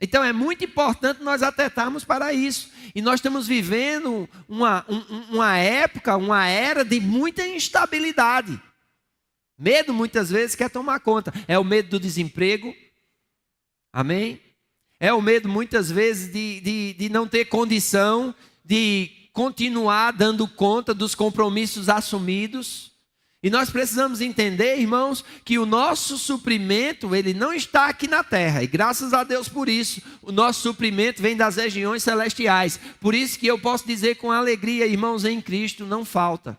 Então é muito importante nós atentarmos para isso. E nós estamos vivendo uma época, uma era de muita instabilidade. Medo muitas vezes quer tomar conta. É o medo do desemprego. Amém? É o medo muitas vezes de não ter condição de continuar dando conta dos compromissos assumidos. E nós precisamos entender, irmãos, que o nosso suprimento, ele não está aqui na terra. E graças a Deus por isso, o nosso suprimento vem das regiões celestiais. Por isso que eu posso dizer com alegria, irmãos, em Cristo não falta.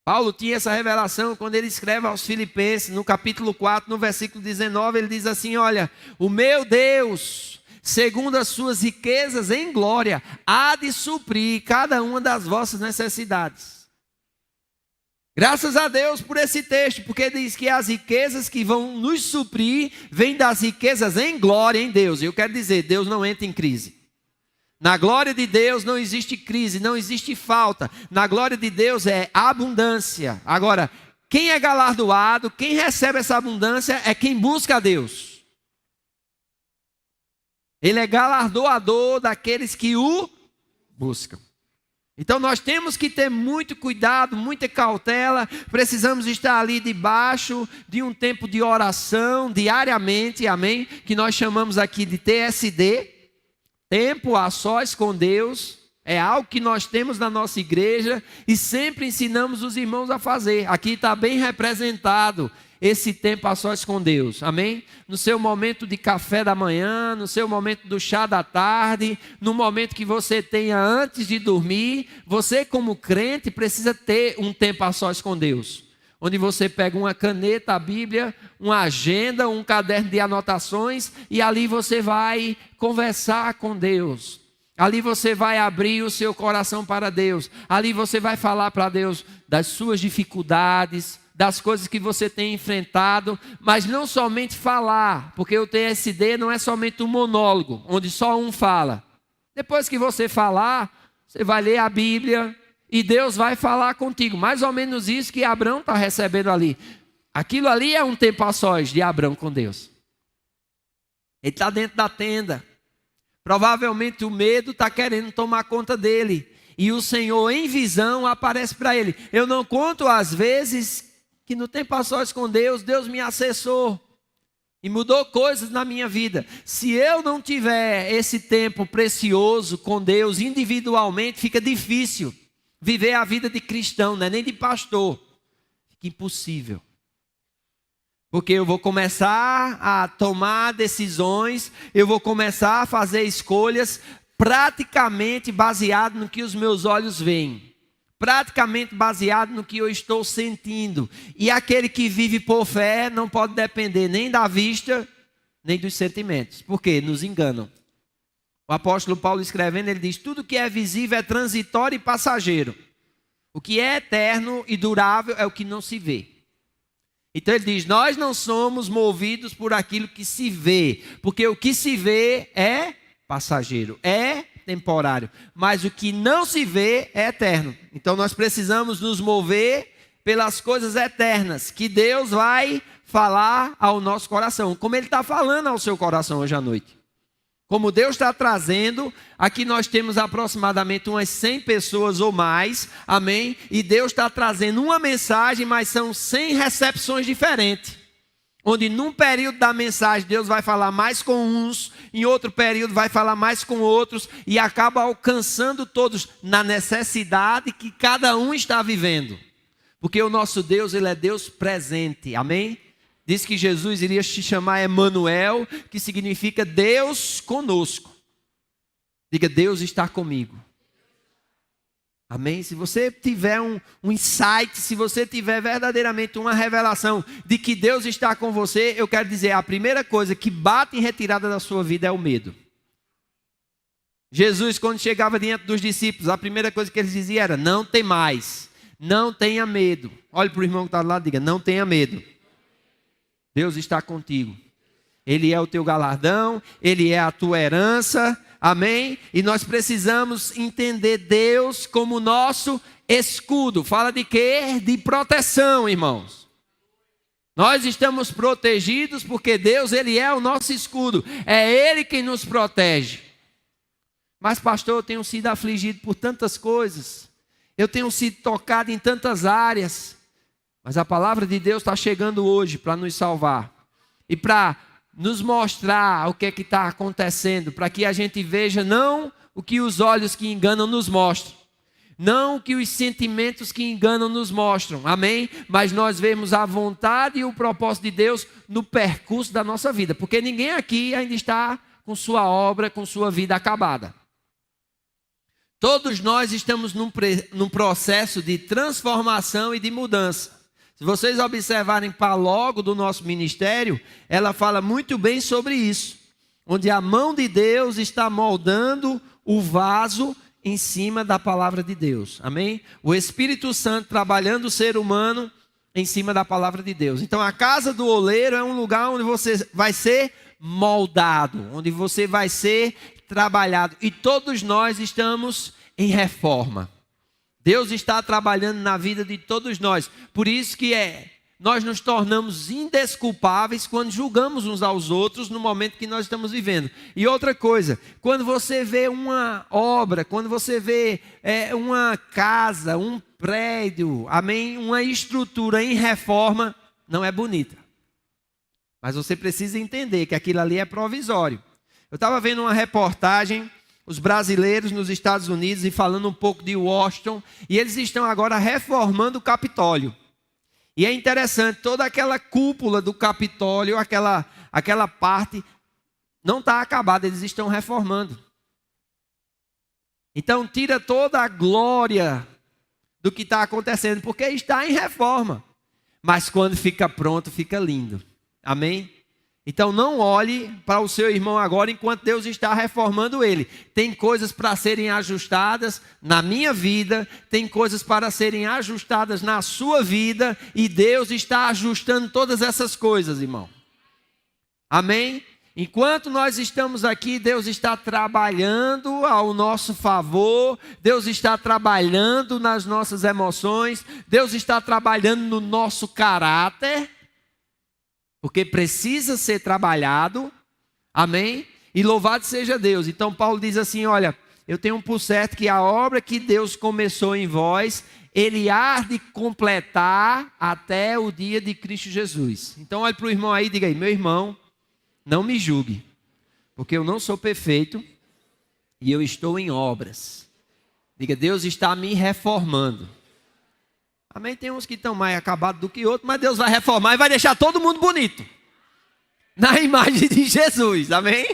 Paulo tinha essa revelação quando ele escreve aos Filipenses, no capítulo 4, no versículo 19, ele diz assim, olha, o meu Deus, segundo as suas riquezas em glória, há de suprir cada uma das vossas necessidades. Graças a Deus por esse texto, porque diz que as riquezas que vão nos suprir, vêm das riquezas em glória em Deus. Eu quero dizer, Deus não entra em crise. Na glória de Deus não existe crise, não existe falta. Na glória de Deus é abundância. Agora, quem é galardoado, quem recebe essa abundância é quem busca a Deus. Ele é galardoador daqueles que o buscam. Então nós temos que ter muito cuidado, muita cautela. Precisamos estar ali debaixo de um tempo de oração diariamente, amém? Que nós chamamos aqui de TSD. Tempo a sós com Deus é algo que nós temos na nossa igreja e sempre ensinamos os irmãos a fazer. Aqui está bem representado esse tempo a sós com Deus, amém? No seu momento de café da manhã, no seu momento do chá da tarde, no momento que você tenha antes de dormir, você como crente precisa ter um tempo a sós com Deus. Onde você pega uma caneta, a Bíblia, uma agenda, um caderno de anotações e ali você vai conversar com Deus. Ali você vai abrir o seu coração para Deus. Ali você vai falar para Deus das suas dificuldades, das coisas que você tem enfrentado, mas não somente falar, porque o TSD não é somente um monólogo, onde só um fala. Depois que você falar, você vai ler a Bíblia, e Deus vai falar contigo. Mais ou menos isso que Abraão está recebendo ali. Aquilo ali é um tempo a sós de Abraão com Deus. Ele está dentro da tenda. Provavelmente o medo está querendo tomar conta dele. E o Senhor em visão aparece para ele. Eu não conto às vezes que no tempo a sós com Deus, Deus me acessou. E mudou coisas na minha vida. Se eu não tiver esse tempo precioso com Deus individualmente, fica difícil. Viver a vida de cristão, não é nem de pastor. Fica impossível. Porque eu vou começar a tomar decisões, eu vou começar a fazer escolhas praticamente baseado no que os meus olhos veem. Praticamente baseado no que eu estou sentindo. E aquele que vive por fé não pode depender nem da vista, nem dos sentimentos. Por quê? Nos enganam. O apóstolo Paulo escrevendo, ele diz, tudo que é visível é transitório e passageiro. O que é eterno e durável é o que não se vê. Então ele diz, nós não somos movidos por aquilo que se vê, porque o que se vê é passageiro, é temporário. Mas o que não se vê é eterno. Então nós precisamos nos mover pelas coisas eternas, que Deus vai falar ao nosso coração, como Ele está falando ao seu coração hoje à noite. Como Deus está trazendo, aqui nós temos aproximadamente umas 100 pessoas ou mais, amém? E Deus está trazendo uma mensagem, mas são 100 recepções diferentes. Onde num período da mensagem Deus vai falar mais com uns, em outro período vai falar mais com outros, e acaba alcançando todos na necessidade que cada um está vivendo. Porque o nosso Deus, Ele é Deus presente, amém? Diz que Jesus iria te chamar Emanuel, que significa Deus conosco. Diga, Deus está comigo. Amém? Se você tiver um insight, se você tiver verdadeiramente uma revelação de que Deus está com você, eu quero dizer, a primeira coisa que bate em retirada da sua vida é o medo. Jesus, quando chegava diante dos discípulos, a primeira coisa que eles diziam era: não tem mais, não tenha medo. Olhe para o irmão que está do lado e diga: não tenha medo. Deus está contigo. Ele é o teu galardão, Ele é a tua herança. Amém? E nós precisamos entender Deus como nosso escudo. Fala de quê? De proteção, irmãos. Nós estamos protegidos porque Deus, Ele é o nosso escudo. É Ele quem nos protege. Mas, pastor, eu tenho sido afligido por tantas coisas. Eu tenho sido tocado em tantas áreas. Mas a palavra de Deus está chegando hoje para nos salvar. E para nos mostrar o que é que está acontecendo, para que a gente veja não o que os olhos que enganam nos mostram, não o que os sentimentos que enganam nos mostram, amém? Mas nós vemos a vontade e o propósito de Deus no percurso da nossa vida, porque ninguém aqui ainda está com sua obra, com sua vida acabada. Todos nós estamos num processo de transformação e de mudança. Se vocês observarem para logo do nosso ministério, ela fala muito bem sobre isso. Onde a mão de Deus está moldando o vaso em cima da palavra de Deus. Amém? O Espírito Santo trabalhando o ser humano em cima da palavra de Deus. Então a casa do oleiro é um lugar onde você vai ser moldado, onde você vai ser trabalhado. E todos nós estamos em reforma. Deus está trabalhando na vida de todos nós. Por isso que nós nos tornamos indesculpáveis quando julgamos uns aos outros no momento que nós estamos vivendo. E outra coisa, quando você vê uma obra, quando você vê uma casa, um prédio, amém, uma estrutura em reforma, não é bonita. Mas você precisa entender que aquilo ali é provisório. Eu estava vendo uma reportagem, os brasileiros nos Estados Unidos, e falando um pouco de Washington, e eles estão agora reformando o Capitólio. E é interessante, toda aquela cúpula do Capitólio, aquela parte, não está acabada, eles estão reformando. Então tira toda a glória do que está acontecendo, porque está em reforma. Mas quando fica pronto, fica lindo. Amém? Então não olhe para o seu irmão agora enquanto Deus está reformando ele. Tem coisas para serem ajustadas na minha vida, tem coisas para serem ajustadas na sua vida, e Deus está ajustando todas essas coisas, irmão. Amém? Enquanto nós estamos aqui, Deus está trabalhando ao nosso favor, Deus está trabalhando nas nossas emoções, Deus está trabalhando no nosso caráter, porque precisa ser trabalhado, amém? E louvado seja Deus. Então Paulo diz assim, olha, eu tenho por certo que a obra que Deus começou em vós, Ele há de completar até o dia de Cristo Jesus. Então olhe para o irmão aí e diga aí, meu irmão, não me julgue, porque eu não sou perfeito e eu estou em obras. Diga, Deus está me reformando. Amém? Tem uns que estão mais acabados do que outros, mas Deus vai reformar e vai deixar todo mundo bonito. Na imagem de Jesus, amém?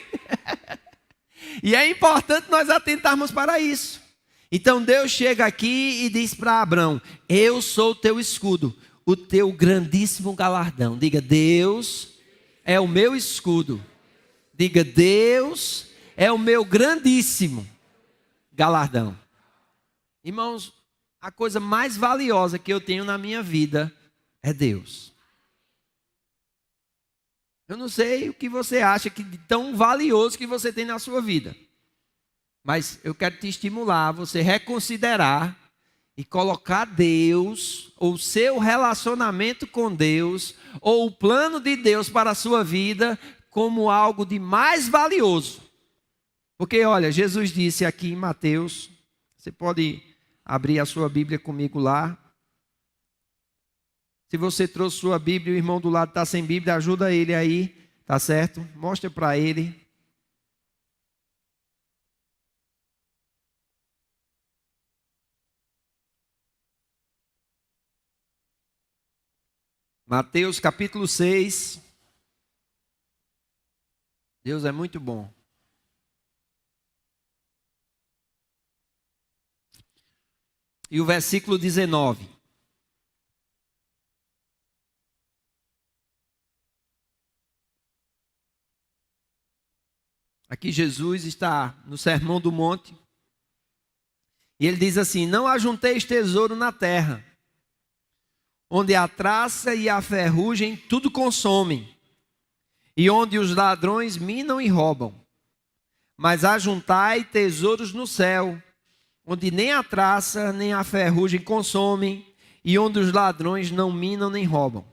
E é importante nós atentarmos para isso. Então Deus chega aqui e diz para Abrão, eu sou o teu escudo, o teu grandíssimo galardão. Diga, Deus é o meu escudo. Diga, Deus é o meu grandíssimo galardão. Irmãos, a coisa mais valiosa que eu tenho na minha vida é Deus. Eu não sei o que você acha que de tão valioso que você tem na sua vida. Mas eu quero te estimular a você reconsiderar e colocar Deus, ou o seu relacionamento com Deus, ou o plano de Deus para a sua vida, como algo de mais valioso. Porque, olha, Jesus disse aqui em Mateus, você pode abrir a sua Bíblia comigo lá. Se você trouxe sua Bíblia e o irmão do lado está sem Bíblia, ajuda ele aí, tá certo? Mostra para ele. Mateus capítulo 6. Deus é muito bom. e o versículo 19. Aqui Jesus está no Sermão do Monte. E ele diz assim: não ajunteis tesouro na terra, onde a traça e a ferrugem tudo consomem, e onde os ladrões minam e roubam. Mas ajuntai tesouros no céu, onde nem a traça nem a ferrugem consomem, e onde os ladrões não minam nem roubam.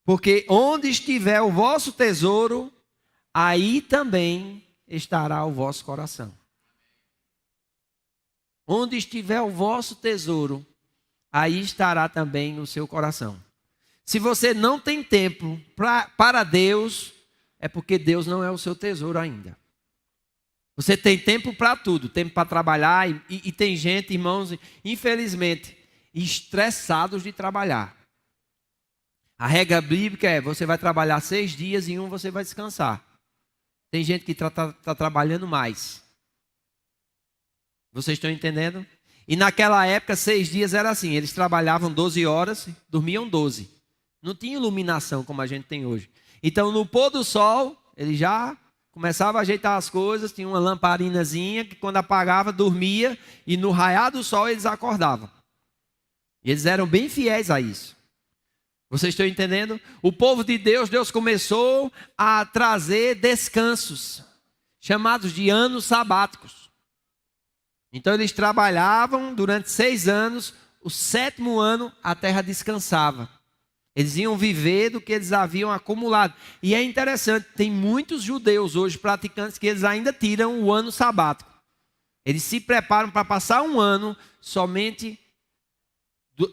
Porque onde estiver o vosso tesouro, aí também estará o vosso coração. Onde estiver o vosso tesouro, aí estará também o seu coração. Se você não tem tempo para Deus, é porque Deus não é o seu tesouro ainda. Você tem tempo para tudo, tempo para trabalhar, e tem gente, irmãos, infelizmente, estressados de trabalhar. A regra bíblica é: você vai trabalhar 6 dias e 1 você vai descansar. Tem gente que está trabalhando mais. Vocês estão entendendo? E naquela época, 6 dias era assim: eles trabalhavam 12 horas, dormiam 12. Não tinha iluminação como a gente tem hoje. Então, no pôr do sol, ele já começava a ajeitar as coisas, tinha uma lamparinazinha que quando apagava, dormia, e no raiar do sol eles acordavam. E eles eram bem fiéis a isso. Vocês estão entendendo? O povo de Deus, Deus começou a trazer descansos, chamados de anos sabáticos. Então eles trabalhavam durante 6 anos, o 7º ano a terra descansava. Eles iam viver do que eles haviam acumulado. E é interessante, tem muitos judeus hoje praticantes que eles ainda tiram o ano sabático. Eles se preparam para passar um ano somente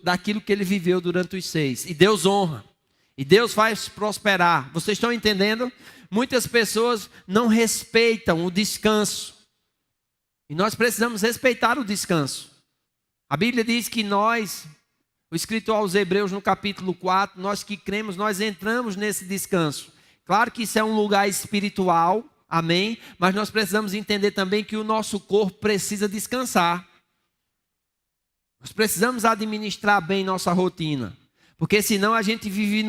daquilo que ele viveu durante os 6. E Deus honra. E Deus faz prosperar. Vocês estão entendendo? Muitas pessoas não respeitam o descanso. E nós precisamos respeitar o descanso. A Bíblia diz que nós, o escrito aos Hebreus no capítulo 4, nós que cremos, nós entramos nesse descanso. Claro que isso é um lugar espiritual, amém? Mas nós precisamos entender também que o nosso corpo precisa descansar. Nós precisamos administrar bem nossa rotina. Porque senão a gente vive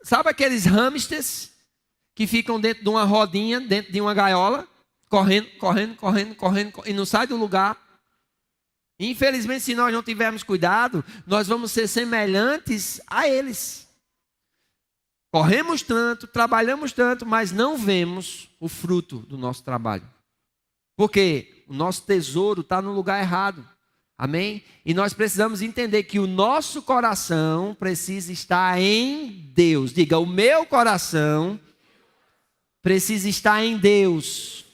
sabe aqueles hamsters que ficam dentro de uma rodinha, dentro de uma gaiola, correndo, e não sai do lugar? Infelizmente, se nós não tivermos cuidado, nós vamos ser semelhantes a eles. Corremos tanto, trabalhamos tanto, mas não vemos o fruto do nosso trabalho. Porque o nosso tesouro está no lugar errado. Amém? E nós precisamos entender que o nosso coração precisa estar em Deus. Diga: o meu coração precisa estar em Deus.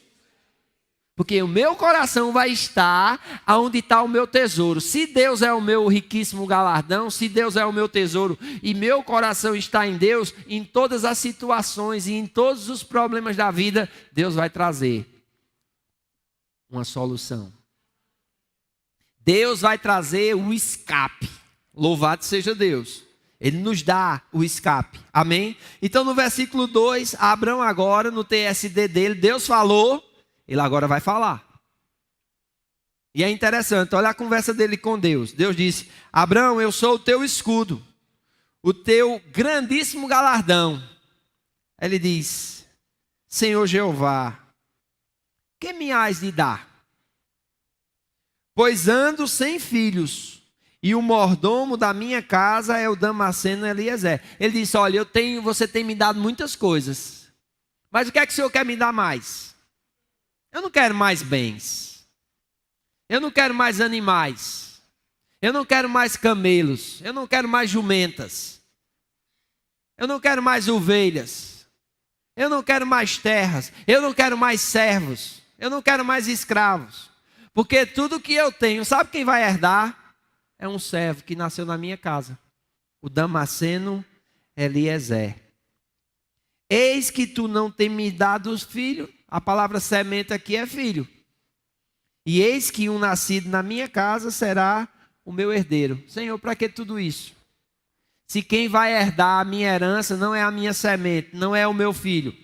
Porque o meu coração vai estar onde está o meu tesouro. Se Deus é o meu riquíssimo galardão, se Deus é o meu tesouro e meu coração está em Deus, em todas as situações e em todos os problemas da vida, Deus vai trazer uma solução. Deus vai trazer o escape. Louvado seja Deus. Ele nos dá o escape. Amém? Então no versículo 2, Abraão agora, no TSD dele, Deus falou, ele agora vai falar. E é interessante, olha a conversa dele com Deus. Deus disse: Abraão, eu sou o teu escudo, o teu grandíssimo galardão. Ele diz: Senhor Jeová, que me hás de dar? Pois ando sem filhos, e o mordomo da minha casa é o Damasceno Eliezer. Ele disse: olha, você tem me dado muitas coisas, mas o que é que o Senhor quer me dar mais? Eu não quero mais bens, eu não quero mais animais, eu não quero mais camelos, eu não quero mais jumentas, eu não quero mais ovelhas, eu não quero mais terras, eu não quero mais servos, eu não quero mais escravos. Porque tudo que eu tenho, sabe quem vai herdar? É um servo que nasceu na minha casa, o Damasceno Eliezer. Eis que tu não tem me dado os filhos. A palavra semente aqui é filho. E eis que um nascido na minha casa será o meu herdeiro. Senhor, para que tudo isso? Se quem vai herdar a minha herança não é a minha semente, não é o meu filho.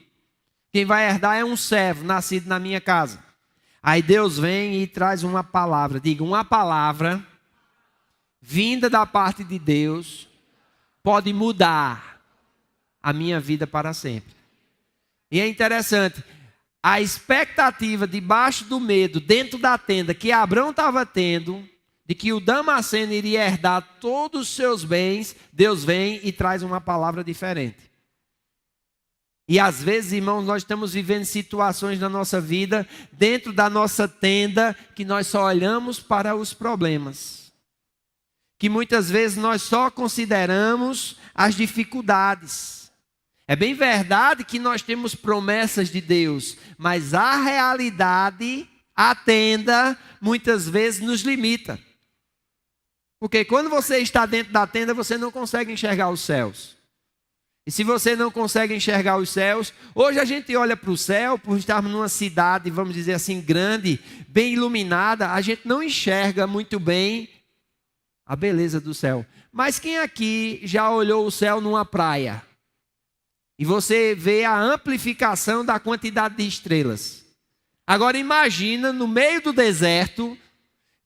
Quem vai herdar é um servo nascido na minha casa. Aí Deus vem e traz uma palavra. Diga, uma palavra vinda da parte de Deus pode mudar a minha vida para sempre. E é interessante, a expectativa debaixo do medo, dentro da tenda, que Abrão estava tendo, de que o Damasceno iria herdar todos os seus bens, Deus vem e traz uma palavra diferente. E às vezes, irmãos, nós estamos vivendo situações na nossa vida, dentro da nossa tenda, que nós só olhamos para os problemas. Que muitas vezes nós só consideramos as dificuldades. É bem verdade que nós temos promessas de Deus, mas a realidade, a tenda, muitas vezes nos limita. Porque quando você está dentro da tenda, você não consegue enxergar os céus. E se você não consegue enxergar os céus, hoje a gente olha para o céu, por estarmos numa cidade, vamos dizer assim, grande, bem iluminada, a gente não enxerga muito bem a beleza do céu. Mas quem aqui já olhou o céu numa praia? E você vê a amplificação da quantidade de estrelas. Agora imagina, no meio do deserto,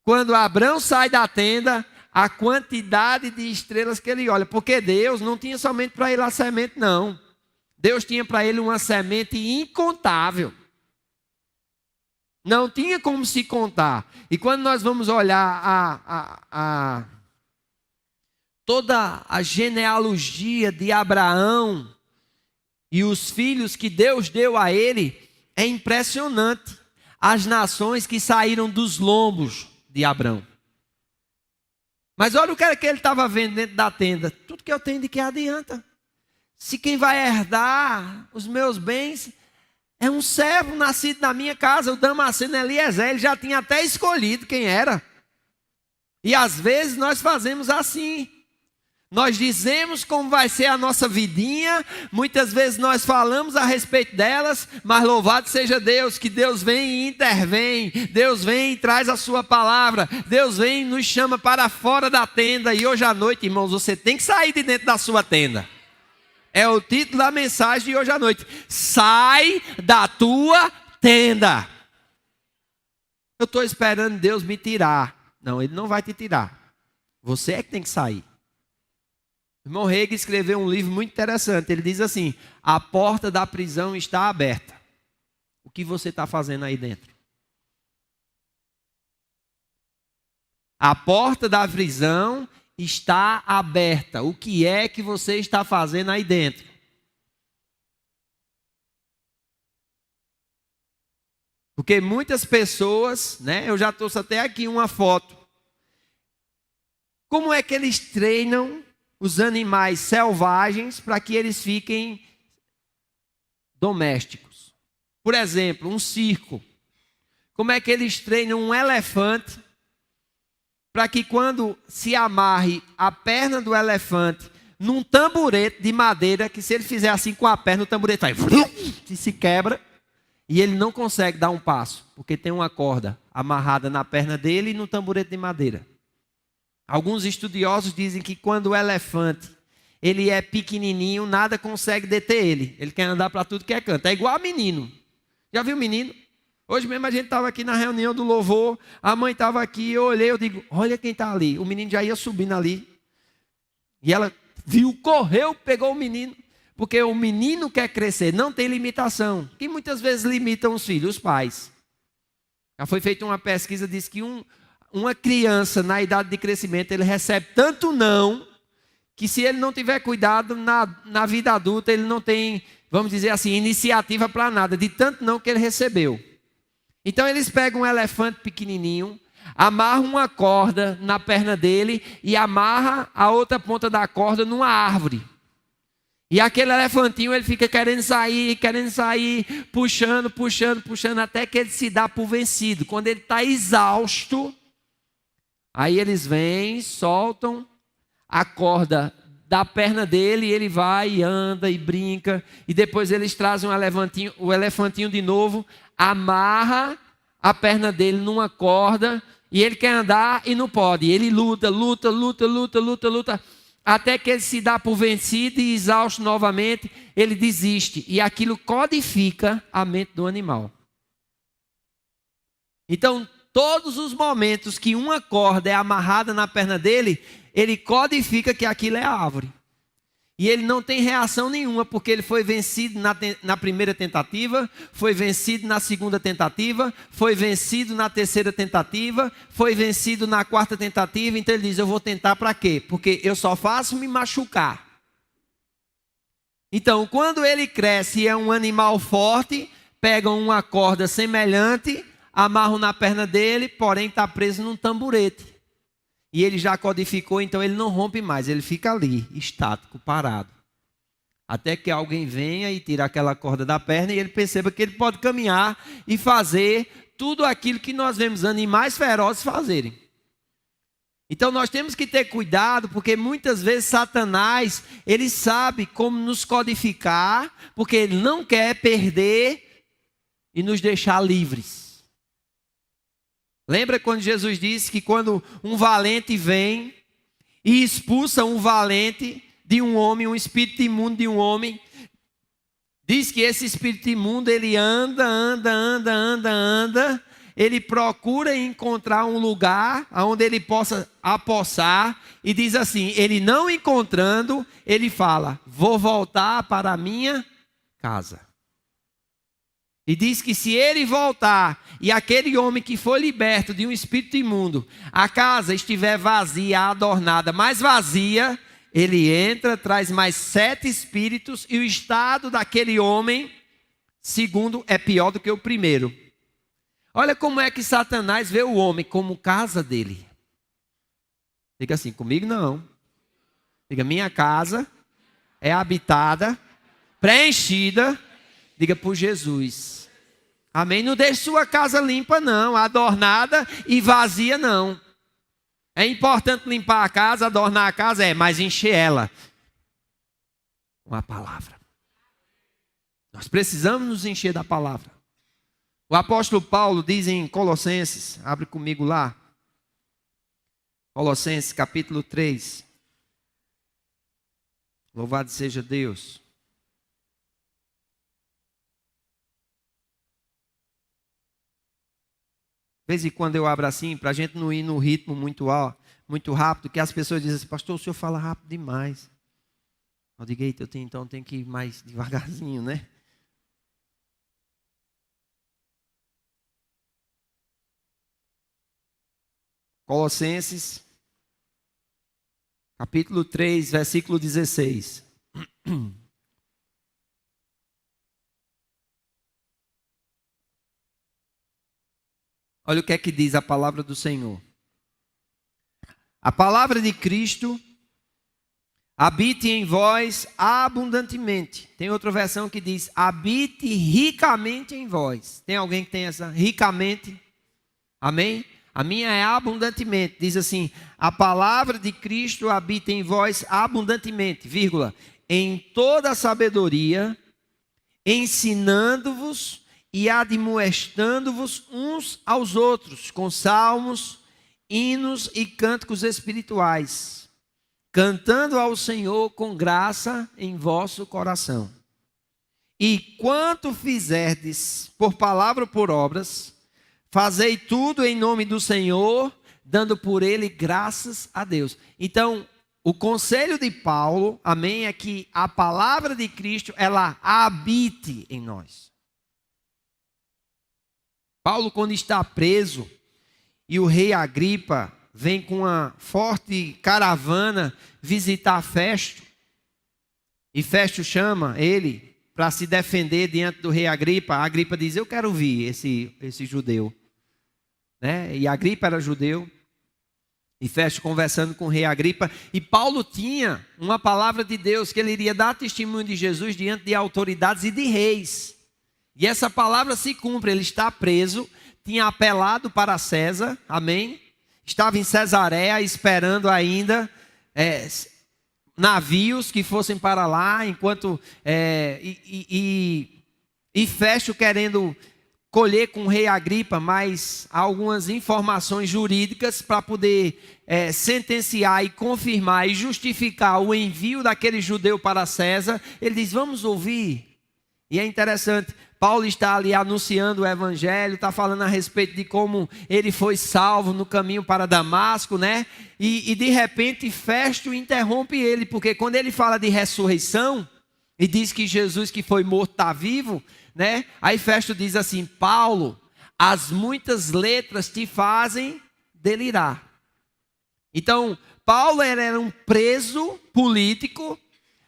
quando Abrão sai da tenda, a quantidade de estrelas que ele olha. Porque Deus não tinha somente para ele a semente, não. Deus tinha para ele uma semente incontável. Não tinha como se contar. E quando nós vamos olhar toda a genealogia de Abraão e os filhos que Deus deu a ele, é impressionante. As nações que saíram dos lombos de Abrão. Mas olha o que ele estava vendo dentro da tenda. Tudo que eu tenho, de que adianta? Se quem vai herdar os meus bens é um servo nascido na minha casa, o Damasceno Eliezer. Ele já tinha até escolhido quem era. E às vezes nós fazemos assim. Nós dizemos como vai ser a nossa vidinha, muitas vezes nós falamos a respeito delas, mas louvado seja Deus, que Deus vem e intervém, Deus vem e traz a sua palavra, Deus vem e nos chama para fora da tenda. E hoje à noite, irmãos, você tem que sair de dentro da sua tenda. É o título da mensagem de hoje à noite. Sai da tua tenda. Eu estou esperando Deus me tirar. Não, Ele não vai te tirar. Você é que tem que sair. O irmão Hegel escreveu um livro muito interessante. Ele diz assim: a porta da prisão está aberta. O que você está fazendo aí dentro? A porta da prisão está aberta. O que é que você está fazendo aí dentro? Porque muitas pessoas, né? Eu já trouxe até aqui uma foto. Como é que eles treinam os animais selvagens para que eles fiquem domésticos? Por exemplo, um circo. Como é que eles treinam um elefante para que quando se amarre a perna do elefante num tamborete de madeira, que se ele fizer assim com a perna, o tamborete vai e se quebra e ele não consegue dar um passo, porque tem uma corda amarrada na perna dele e no tamborete de madeira. Alguns estudiosos dizem que quando o elefante ele é pequenininho, nada consegue deter ele. Ele quer andar para tudo que é canto. É igual a menino. Já viu menino? Hoje mesmo a gente estava aqui na reunião do louvor, a mãe estava aqui, eu olhei, eu digo, olha quem está ali. O menino já ia subindo ali. E ela viu, correu, pegou o menino. Porque o menino quer crescer, não tem limitação. Que muitas vezes limitam os filhos, os pais. Já foi feita uma pesquisa, diz que uma criança na idade de crescimento, ele recebe tanto não, que se ele não tiver cuidado na vida adulta, ele não tem, vamos dizer assim, iniciativa para nada, de tanto não que ele recebeu. Então eles pegam um elefante pequenininho, amarram uma corda na perna dele e amarra a outra ponta da corda numa árvore. E aquele elefantinho, ele fica querendo sair, puxando, até que ele se dá por vencido. Quando ele está exausto, aí eles vêm, soltam a corda da perna dele, e ele vai e anda e brinca. E depois eles trazem o elefantinho de novo, amarra a perna dele numa corda, e ele quer andar e não pode. E ele luta, até que ele se dá por vencido e exausto novamente, ele desiste. E aquilo codifica a mente do animal. Então, todos os momentos que uma corda é amarrada na perna dele, ele codifica que aquilo é a árvore. E ele não tem reação nenhuma, porque ele foi vencido na primeira tentativa, foi vencido na segunda tentativa, foi vencido na terceira tentativa, foi vencido na quarta tentativa. Então ele diz, eu vou tentar para quê? Porque eu só faço me machucar. Então, quando ele cresce e é um animal forte, pegam uma corda semelhante, amarram na perna dele, porém está preso num tamborete. E ele já codificou, então ele não rompe mais, ele fica ali, estático, parado. Até que alguém venha e tire aquela corda da perna e ele perceba que ele pode caminhar e fazer tudo aquilo que nós vemos animais ferozes fazerem. Então nós temos que ter cuidado, porque muitas vezes Satanás, ele sabe como nos codificar, porque ele não quer perder e nos deixar livres. Lembra quando Jesus disse que quando um valente vem e expulsa um valente de um homem, um espírito imundo de um homem, diz que esse espírito imundo ele anda, ele procura encontrar um lugar onde ele possa apossar e diz assim, ele não encontrando, ele fala, vou voltar para a minha casa. E diz que se ele voltar e aquele homem que foi liberto de um espírito imundo, a casa estiver vazia, adornada, mais vazia, ele entra, traz mais 7 espíritos e o estado daquele homem, segundo, é pior do que o primeiro. Olha como é que Satanás vê o homem como casa dele. Diga assim, comigo não. Diga, minha casa é habitada, preenchida, diga, por Jesus. Amém? Não deixe sua casa limpa não, adornada e vazia não. É importante limpar a casa, adornar a casa, mas encher ela com a palavra. Nós precisamos nos encher da palavra. O apóstolo Paulo diz em Colossenses, abre comigo lá. Colossenses capítulo 3. Louvado seja Deus. De vez em quando eu abro assim, para a gente não ir no ritmo muito rápido, que as pessoas dizem assim, pastor, o senhor fala rápido demais. Eu digo, eita, então tenho que ir mais devagarzinho, né? Colossenses, capítulo 3, versículo 16. Olha o que é que diz a palavra do Senhor. A palavra de Cristo habite em vós abundantemente. Tem outra versão que diz, habite ricamente em vós. Tem alguém que tem essa? Ricamente. Amém? A minha é abundantemente. Diz assim, a palavra de Cristo habita em vós abundantemente, vírgula, em toda a sabedoria, ensinando-vos e admoestando-vos uns aos outros, com salmos, hinos e cânticos espirituais, cantando ao Senhor com graça em vosso coração. E quanto fizerdes por palavra ou por obras, fazei tudo em nome do Senhor, dando por ele graças a Deus. Então, o conselho de Paulo, amém, é que a palavra de Cristo, ela habite em nós. Paulo, quando está preso, e o rei Agripa vem com uma forte caravana visitar Festo, e Festo chama ele para se defender diante do rei Agripa. Agripa diz, eu quero ouvir esse judeu. Né? E Agripa era judeu, e Festo conversando com o rei Agripa, e Paulo tinha uma palavra de Deus, que ele iria dar testemunho de Jesus diante de autoridades e de reis. E essa palavra se cumpre, ele está preso, tinha apelado para César, amém? Estava em Cesareia esperando ainda navios que fossem para lá, enquanto Festo querendo colher com o rei Agripa mais algumas informações jurídicas para poder sentenciar e confirmar e justificar o envio daquele judeu para César. Ele diz, vamos ouvir. E é interessante, Paulo está ali anunciando o evangelho, está falando a respeito de como ele foi salvo no caminho para Damasco, né? E de repente Festo interrompe ele, porque quando ele fala de ressurreição, e diz que Jesus que foi morto está vivo, né? Aí Festo diz assim: Paulo, as muitas letras te fazem delirar. Então, Paulo era um preso político,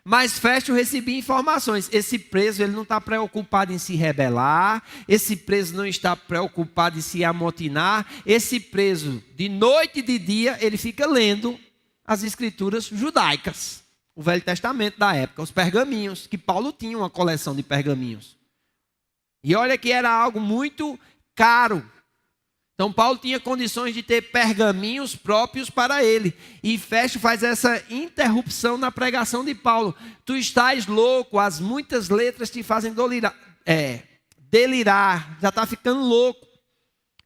mas Festo recebia informações. Esse preso ele não está preocupado em se rebelar, esse preso não está preocupado em se amotinar, esse preso, de noite e de dia, ele fica lendo as escrituras judaicas, o Velho Testamento da época, os pergaminhos, que Paulo tinha uma coleção de pergaminhos. E olha que era algo muito caro. Então Paulo tinha condições de ter pergaminhos próprios para ele. E Festo faz essa interrupção na pregação de Paulo. Tu estás louco, as muitas letras te fazem delirar, já está ficando louco.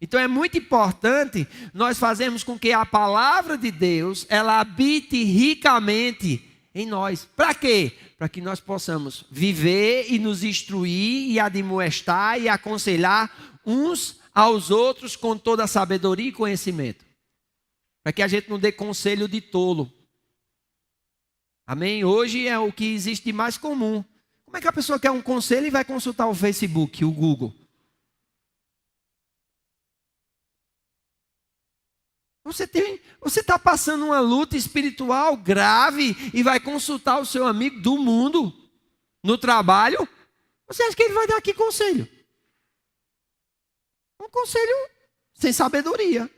Então é muito importante nós fazermos com que a palavra de Deus, ela habite ricamente em nós. Para quê? Para que nós possamos viver e nos instruir e admoestar e aconselhar uns aos outros com toda a sabedoria e conhecimento. Para que a gente não dê conselho de tolo. Amém? Hoje é o que existe de mais comum. Como é que a pessoa quer um conselho e vai consultar o Facebook, o Google? Você está passando uma luta espiritual grave e vai consultar o seu amigo do mundo no trabalho? Você acha que ele vai dar aqui conselho? Um conselho sem sabedoria.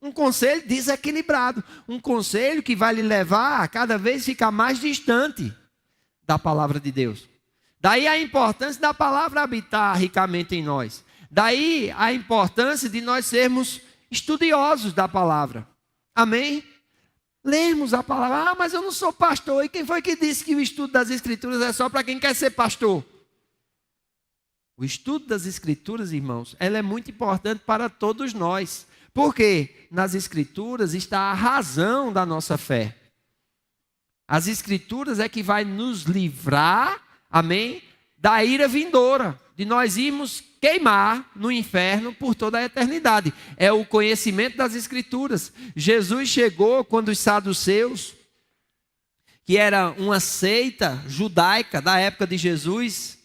Um conselho desequilibrado. Um conselho que vai lhe levar a cada vez ficar mais distante da palavra de Deus. Daí a importância da palavra habitar ricamente em nós. Daí a importância de nós sermos estudiosos da palavra. Amém? Lermos a palavra. Mas eu não sou pastor. E quem foi que disse que o estudo das escrituras é só para quem quer ser pastor? O estudo das escrituras, irmãos, ela é muito importante para todos nós. Porque nas escrituras está a razão da nossa fé. As escrituras é que vai nos livrar, amém, da ira vindoura, de nós irmos queimar no inferno por toda a eternidade. É o conhecimento das escrituras. Jesus chegou quando os saduceus, que era uma seita judaica da época de Jesus,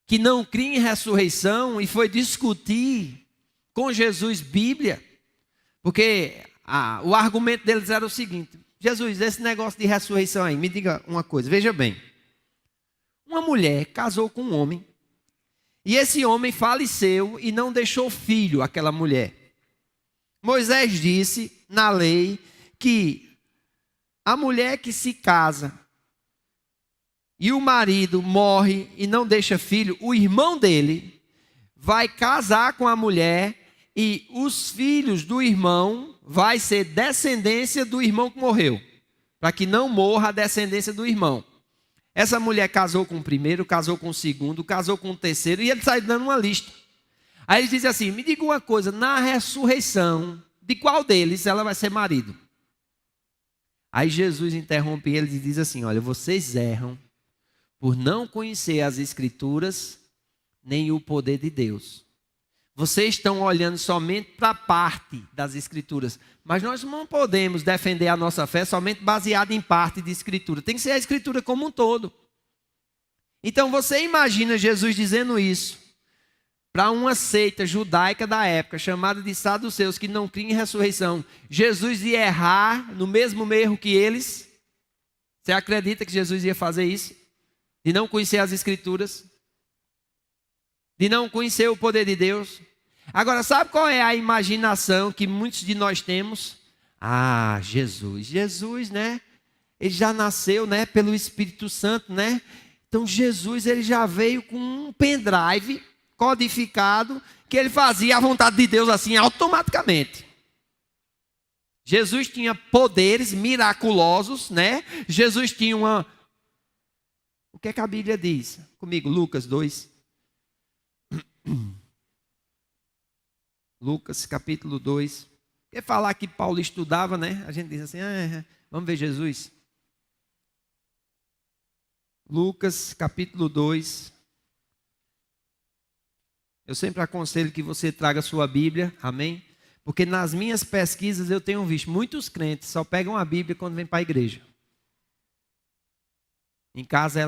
que não cria em ressurreição, e foi discutir com Jesus Bíblia, porque o argumento deles era o seguinte: Jesus, esse negócio de ressurreição aí, me diga uma coisa, veja bem. Uma mulher casou com um homem, e esse homem faleceu e não deixou filho àquela mulher. Moisés disse na lei que a mulher que se casa e o marido morre e não deixa filho, o irmão dele vai casar com a mulher e os filhos do irmão vai ser descendência do irmão que morreu, para que não morra a descendência do irmão. Essa mulher casou com o primeiro, casou com o segundo, casou com o terceiro, e ele sai dando uma lista. Aí ele diz assim: me diga uma coisa, na ressurreição, de qual deles ela vai ser marido? Aí Jesus interrompe eles e diz assim: olha, vocês erram por não conhecer as escrituras, nem o poder de Deus. Vocês estão olhando somente para a parte das escrituras, mas nós não podemos defender a nossa fé somente baseada em parte de escritura. Tem que ser a escritura como um todo. Então você imagina Jesus dizendo isso para uma seita judaica da época, chamada de saduceus, que não cria em ressurreição. Jesus ia errar no mesmo erro que eles? Você acredita que Jesus ia fazer isso? De não conhecer as escrituras? De não conhecer o poder de Deus? Agora, sabe qual é a imaginação que muitos de nós temos? Ah, Jesus, né? Ele já nasceu, né, pelo Espírito Santo, né? Então Jesus, ele já veio com um pendrive codificado que ele fazia a vontade de Deus assim automaticamente. Jesus tinha poderes miraculosos, né? Jesus tinha uma... O que é que a Bíblia diz? Comigo, Lucas 2. Lucas, capítulo 2. Quer falar que Paulo estudava, né? A gente diz assim, vamos ver Jesus. Lucas, capítulo 2. Eu sempre aconselho que você traga sua Bíblia, amém? Porque nas minhas pesquisas eu tenho visto muitos crentes só pegam a Bíblia quando vêm para a igreja. Em casa,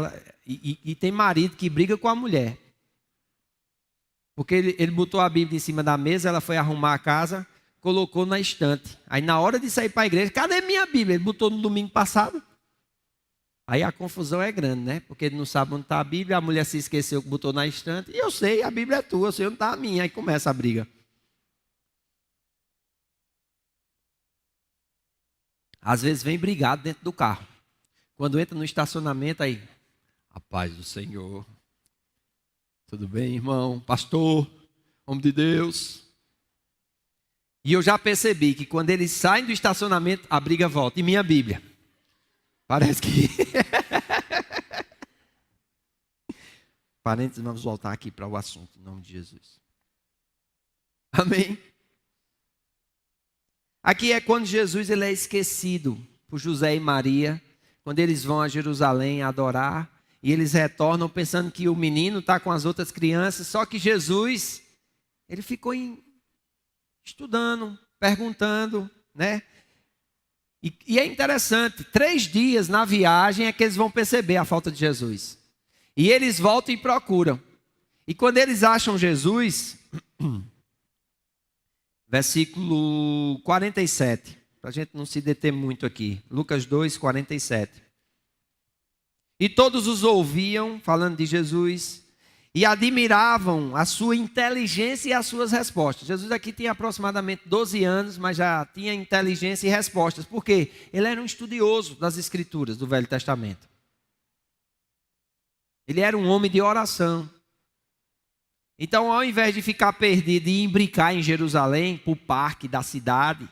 e tem marido que briga com a mulher. Porque ele botou a Bíblia em cima da mesa, ela foi arrumar a casa, colocou na estante. Aí na hora de sair para a igreja, cadê minha Bíblia? Ele botou no domingo passado. Aí a confusão é grande, né? Porque ele não sabe onde está a Bíblia, a mulher se esqueceu que botou na estante. E eu sei, a Bíblia é tua, eu sei onde está a minha. Aí começa a briga. Às vezes vem brigado dentro do carro. Quando entra no estacionamento, aí, a paz do Senhor. Tudo bem, irmão? Pastor, homem de Deus. E eu já percebi que quando eles saem do estacionamento, a briga volta. E minha Bíblia? Parece que... Parênteses, vamos voltar aqui para o assunto, em nome de Jesus. Amém? Aqui é quando Jesus ele é esquecido por José e Maria, quando eles vão a Jerusalém adorar, e eles retornam pensando que o menino está com as outras crianças, só que Jesus, ele ficou estudando, perguntando, né? E é interessante, 3 dias na viagem é que eles vão perceber a falta de Jesus. E eles voltam e procuram. E quando eles acham Jesus, versículo 47, para a gente não se deter muito aqui. Lucas 2, 47. E todos os ouviam, falando de Jesus, e admiravam a sua inteligência e as suas respostas. Jesus aqui tinha aproximadamente 12 anos, mas já tinha inteligência e respostas. Por quê? Ele era um estudioso das Escrituras do Velho Testamento. Ele era um homem de oração. Então, ao invés de ficar perdido e ir brincar em Jerusalém, para o parque da cidade,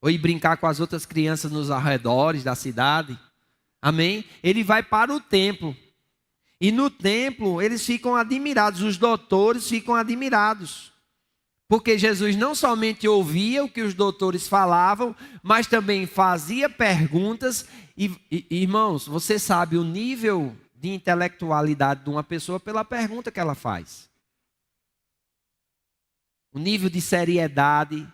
ou ir brincar com as outras crianças nos arredores da cidade, amém? Ele vai para o templo. E no templo, eles ficam admirados, os doutores ficam admirados. Porque Jesus não somente ouvia o que os doutores falavam, mas também fazia perguntas. E irmãos, você sabe o nível de intelectualidade de uma pessoa pela pergunta que ela faz. O nível de seriedade,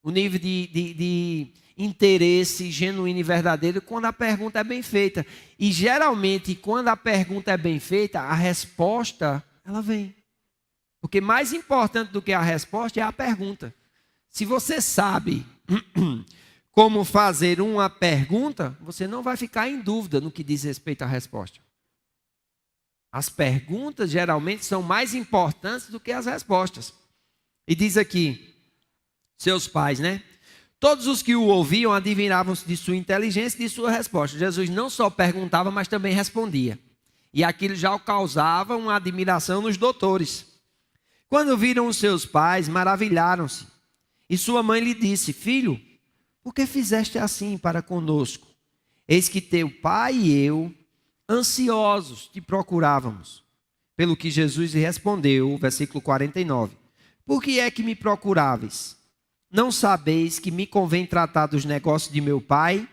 o nível de interesse genuíno e verdadeiro quando a pergunta é bem feita. E geralmente, quando a pergunta é bem feita, a resposta, ela vem. Porque mais importante do que a resposta é a pergunta. Se você sabe como fazer uma pergunta, você não vai ficar em dúvida no que diz respeito à resposta. As perguntas geralmente são mais importantes do que as respostas. E diz aqui, seus pais, né? Todos os que o ouviam admiravam-se de sua inteligência e de sua resposta. Jesus não só perguntava, mas também respondia. E aquilo já causava uma admiração nos doutores. Quando viram os seus pais, maravilharam-se. E sua mãe lhe disse, filho, por que fizeste assim para conosco? Eis que teu pai e eu, ansiosos, te procurávamos. Pelo que Jesus lhe respondeu, versículo 49. Por que é que me procuráveis? Não sabeis que me convém tratar dos negócios de meu pai?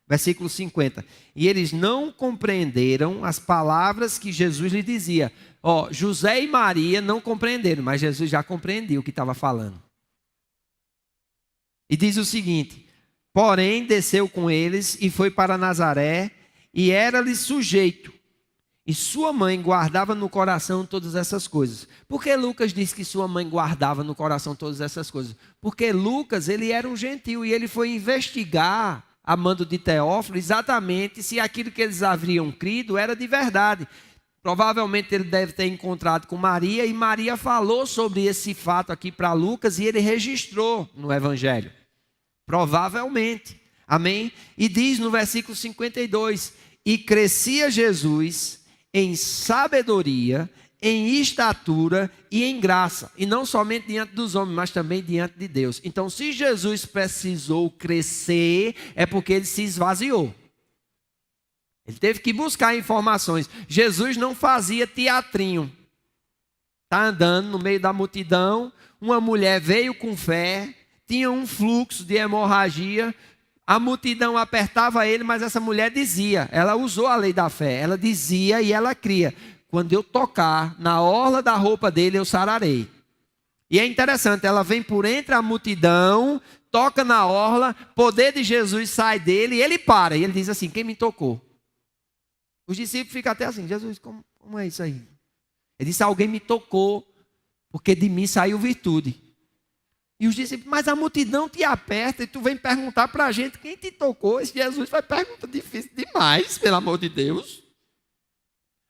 Versículo 50. E eles não compreenderam as palavras que Jesus lhe dizia. José e Maria não compreenderam, mas Jesus já compreendia o que estava falando. E diz o seguinte, porém desceu com eles e foi para Nazaré e era-lhe sujeito. E sua mãe guardava no coração todas essas coisas. Por que Lucas diz que sua mãe guardava no coração todas essas coisas? Porque Lucas, ele era um gentil e ele foi investigar, a mando de Teófilo, exatamente se aquilo que eles haviam crido era de verdade. Provavelmente ele deve ter encontrado com Maria e Maria falou sobre esse fato aqui para Lucas e ele registrou no Evangelho. Provavelmente. Amém? E diz no versículo 52, e crescia Jesus em sabedoria, em estatura e em graça. E não somente diante dos homens, mas também diante de Deus. Então, se Jesus precisou crescer, é porque ele se esvaziou. Ele teve que buscar informações. Jesus não fazia teatrinho. Está andando no meio da multidão, uma mulher veio com fé, tinha um fluxo de hemorragia. A multidão apertava ele, mas essa mulher dizia, ela usou a lei da fé, ela dizia e ela cria: quando eu tocar na orla da roupa dele, eu sararei. E é interessante, ela vem por entre a multidão, toca na orla, poder de Jesus sai dele e ele para. E ele diz assim: quem me tocou? Os discípulos ficam até assim: Jesus, como é isso aí? Ele disse: alguém me tocou, porque de mim saiu virtude. E os discípulos: mas a multidão te aperta e tu vem perguntar para a gente quem te tocou. Esse Jesus faz pergunta difícil demais, pelo amor de Deus.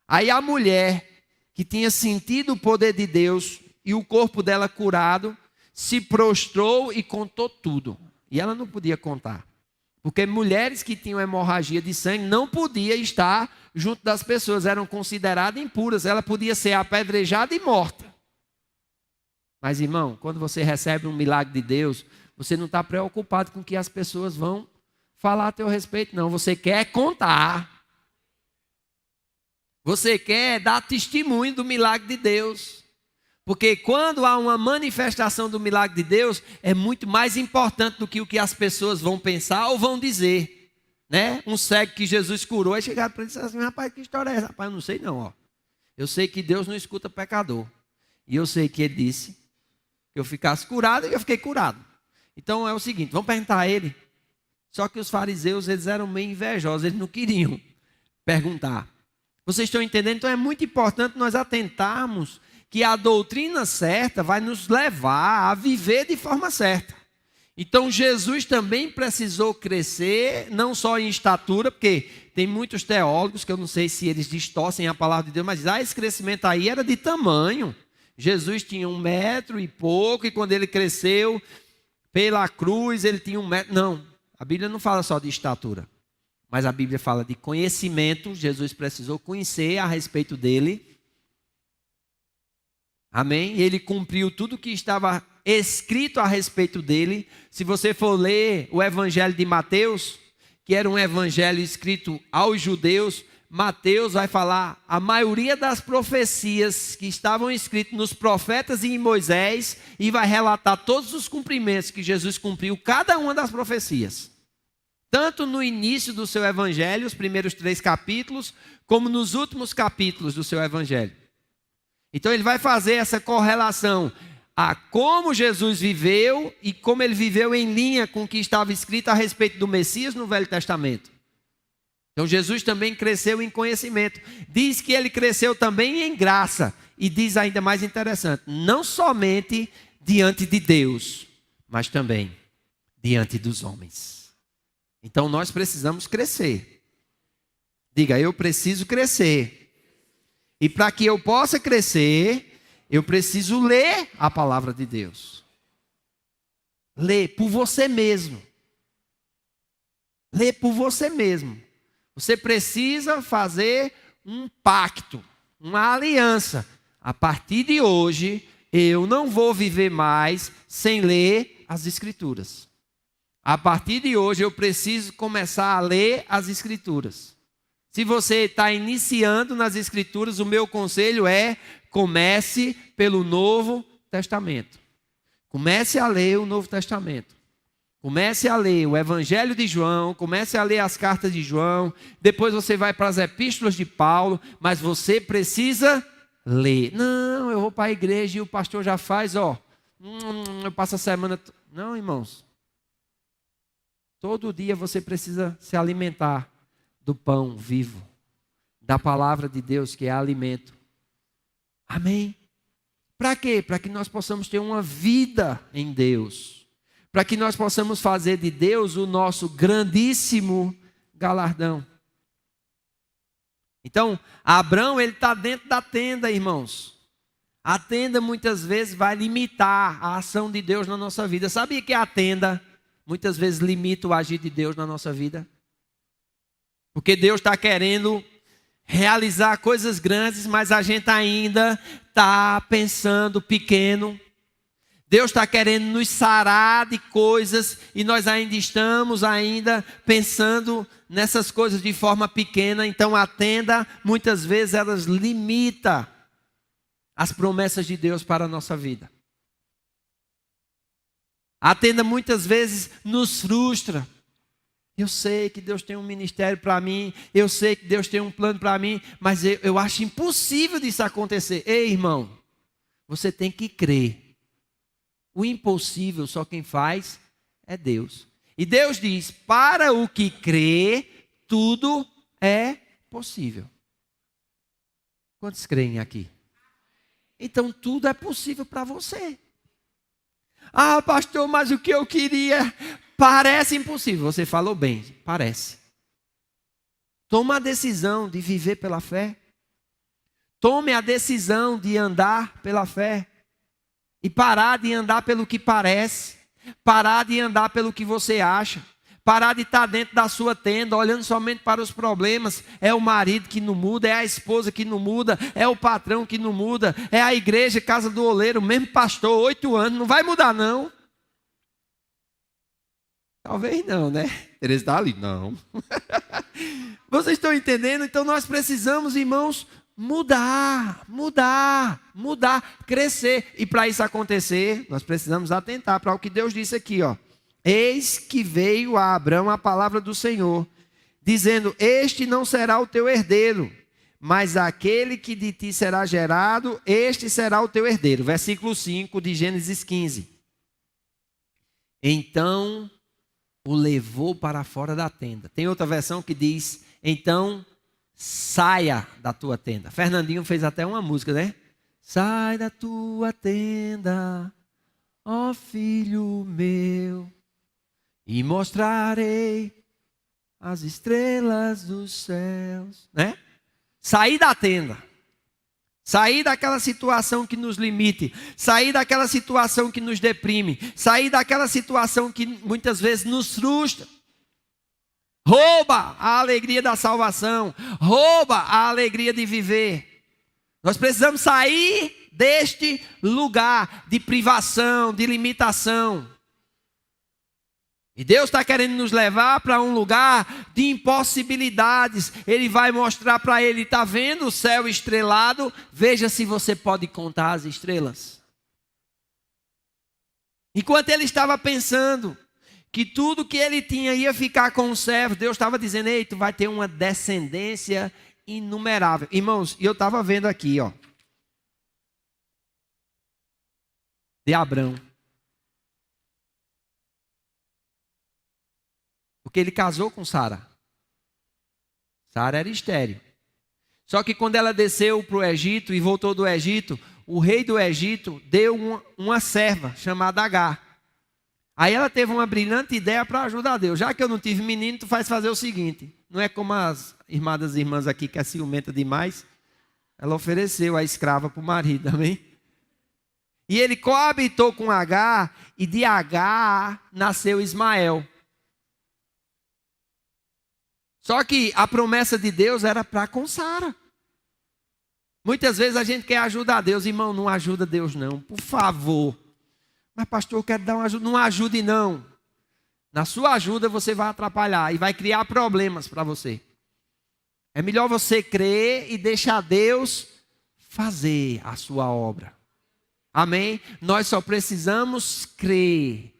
Aí a mulher, que tinha sentido o poder de Deus e o corpo dela curado, se prostrou e contou tudo. E ela não podia contar, porque mulheres que tinham hemorragia de sangue não podiam estar junto das pessoas, eram consideradas impuras. Ela podia ser apedrejada e morta. Mas, irmão, quando você recebe um milagre de Deus, você não está preocupado com o que as pessoas vão falar a teu respeito, não. Você quer contar. Você quer dar testemunho do milagre de Deus. Porque quando há uma manifestação do milagre de Deus, é muito mais importante do que o que as pessoas vão pensar ou vão dizer. Né? Um cego que Jesus curou, aí chegaram para ele e disseram assim: rapaz, que história é essa? Rapaz, eu não sei não. Ó. Eu sei que Deus não escuta pecador. E eu sei que ele disse que eu ficasse curado e eu fiquei curado. Então é o seguinte, vamos perguntar a ele. Só que os fariseus, eles eram meio invejosos, eles não queriam perguntar. Vocês estão entendendo? Então é muito importante nós atentarmos que a doutrina certa vai nos levar a viver de forma certa. Então Jesus também precisou crescer, não só em estatura, porque tem muitos teólogos que eu não sei se eles distorcem a palavra de Deus, mas esse crescimento aí era de tamanho. Jesus tinha 1 metro e pouco, e quando ele cresceu pela cruz, ele tinha 1 metro. Não, a Bíblia não fala só de estatura, mas a Bíblia fala de conhecimento. Jesus precisou conhecer a respeito dele. Amém? E ele cumpriu tudo que estava escrito a respeito dele. Se você for ler o Evangelho de Mateus, que era um evangelho escrito aos judeus, Mateus vai falar a maioria das profecias que estavam escritas nos profetas e em Moisés, e vai relatar todos os cumprimentos que Jesus cumpriu, cada uma das profecias. Tanto no início do seu evangelho, os primeiros 3 capítulos, como nos últimos capítulos do seu evangelho. Então ele vai fazer essa correlação a como Jesus viveu e como ele viveu em linha com o que estava escrito a respeito do Messias no Velho Testamento. Então Jesus também cresceu em conhecimento. Diz que ele cresceu também em graça. E diz ainda mais interessante, não somente diante de Deus, mas também diante dos homens. Então nós precisamos crescer. Diga, eu preciso crescer. E para que eu possa crescer, eu preciso ler a palavra de Deus. Ler por você mesmo. Ler por você mesmo. Você precisa fazer um pacto, uma aliança. A partir de hoje, eu não vou viver mais sem ler as Escrituras. A partir de hoje, eu preciso começar a ler as Escrituras. Se você está iniciando nas Escrituras, o meu conselho é: comece pelo Novo Testamento. Comece a ler o Novo Testamento. Comece a ler o Evangelho de João, comece a ler as cartas de João, depois você vai para as epístolas de Paulo, mas você precisa ler. Não, eu vou para a igreja e o pastor já faz, eu passo a semana... Não, irmãos. Todo dia você precisa se alimentar do pão vivo, da palavra de Deus, que é alimento. Amém? Para quê? Para que nós possamos ter uma vida em Deus. Para que nós possamos fazer de Deus o nosso grandíssimo galardão. Então, Abrão, ele está dentro da tenda, irmãos. A tenda muitas vezes vai limitar a ação de Deus na nossa vida. Sabia que a tenda muitas vezes limita o agir de Deus na nossa vida? Porque Deus está querendo realizar coisas grandes, mas a gente ainda está pensando pequeno. Deus está querendo nos sarar de coisas e nós ainda estamos pensando nessas coisas de forma pequena. Então a tenda, muitas vezes, elas limita as promessas de Deus para a nossa vida. A tenda muitas vezes nos frustra. Eu sei que Deus tem um ministério para mim, eu sei que Deus tem um plano para mim, mas eu acho impossível disso acontecer. Ei, irmão, você tem que crer. O impossível só quem faz é Deus. E Deus diz, para o que crê, tudo é possível. Quantos creem aqui? Então tudo é possível para você. Ah, pastor, mas o que eu queria parece impossível. Você falou bem, parece. Toma a decisão de viver pela fé. Tome a decisão de andar pela fé. E parar de andar pelo que parece. Parar de andar pelo que você acha. Parar de estar dentro da sua tenda, olhando somente para os problemas. É o marido que não muda, é a esposa que não muda, é o patrão que não muda, é a igreja, casa do oleiro, o mesmo pastor, 8 anos, não vai mudar não. Talvez não, né? Teresa está ali, não. Vocês estão entendendo? Então nós precisamos, irmãos, mudar, crescer. E para isso acontecer, nós precisamos atentar para o que Deus disse aqui, ó. Eis que veio a Abrão a palavra do Senhor, dizendo, este não será o teu herdeiro, mas aquele que de ti será gerado, este será o teu herdeiro. Versículo 5 de Gênesis 15. Então o levou para fora da tenda. Tem outra versão que diz, então saia da tua tenda. Fernandinho fez até uma música, né? Sai da tua tenda, ó filho meu, e mostrarei as estrelas dos céus, né? Sair da tenda. Sair daquela situação que nos limite. Sair daquela situação que nos deprime. Sair daquela situação que muitas vezes nos frustra. Rouba a alegria da salvação. Rouba a alegria de viver. Nós precisamos sair deste lugar de privação, de limitação. E Deus está querendo nos levar para um lugar de impossibilidades. Ele vai mostrar para ele, está vendo o céu estrelado? Veja se você pode contar as estrelas. Enquanto ele estava pensando que tudo que ele tinha ia ficar com o servo, Deus estava dizendo, ei, tu vai ter uma descendência inumerável. Irmãos, eu estava vendo aqui, ó, de Abrão. Porque ele casou com Sara. Sara era estéril. Só que quando ela desceu para o Egito e voltou do Egito, o rei do Egito deu uma serva chamada Agar. Aí ela teve uma brilhante ideia para ajudar Deus. Já que eu não tive menino, tu faz fazer o seguinte. Não é como as irmãs aqui que é ciumenta demais. Ela ofereceu a escrava para o marido, amém? E ele coabitou com Agar e de Agar nasceu Ismael. Só que a promessa de Deus era para com Sara. Muitas vezes a gente quer ajudar Deus. Irmão, não ajuda Deus não, por favor. Mas pastor, eu quero dar uma ajuda. Não ajude não. Na sua ajuda você vai atrapalhar e vai criar problemas para você. É melhor você crer e deixar Deus fazer a sua obra. Amém? Nós só precisamos crer.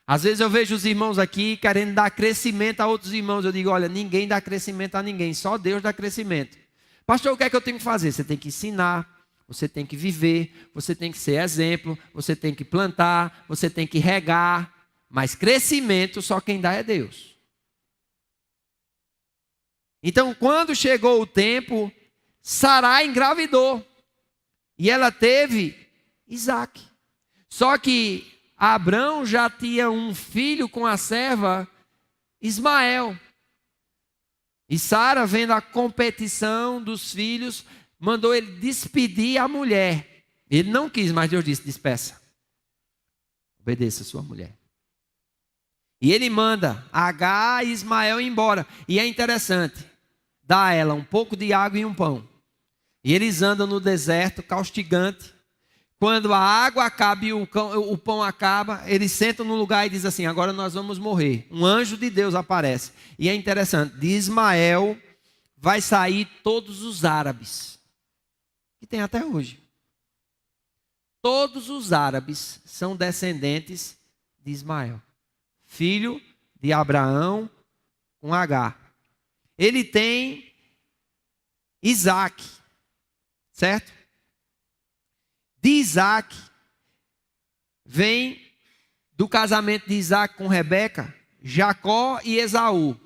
Às vezes eu vejo os irmãos aqui querendo dar crescimento a outros irmãos. Eu digo, olha, ninguém dá crescimento a ninguém, só Deus dá crescimento. Pastor, o que é que eu tenho que fazer? Você tem que ensinar, você tem que viver, você tem que ser exemplo, você tem que plantar, você tem que regar. Mas crescimento só quem dá é Deus. Então, quando chegou o tempo, Sarai engravidou. E ela teve Isaac. Só que Abrão já tinha um filho com a serva Ismael. E Sara, vendo a competição dos filhos, mandou ele despedir a mulher. Ele não quis, mas Deus disse, despeça. Obedeça a sua mulher. E ele manda Agar e Ismael embora. E é interessante, dá a ela um pouco de água e um pão. E eles andam no deserto caustigante. Quando a água acaba e o pão acaba, eles sentam no lugar e dizem assim, agora nós vamos morrer. Um anjo de Deus aparece. E é interessante, de Ismael vai sair todos os árabes. Que tem até hoje. Todos os árabes são descendentes de Ismael. Filho de Abraão com H. Ele tem Isaac, certo? De Isaac vem do casamento de Isaac com Rebeca, Jacó e Esaú.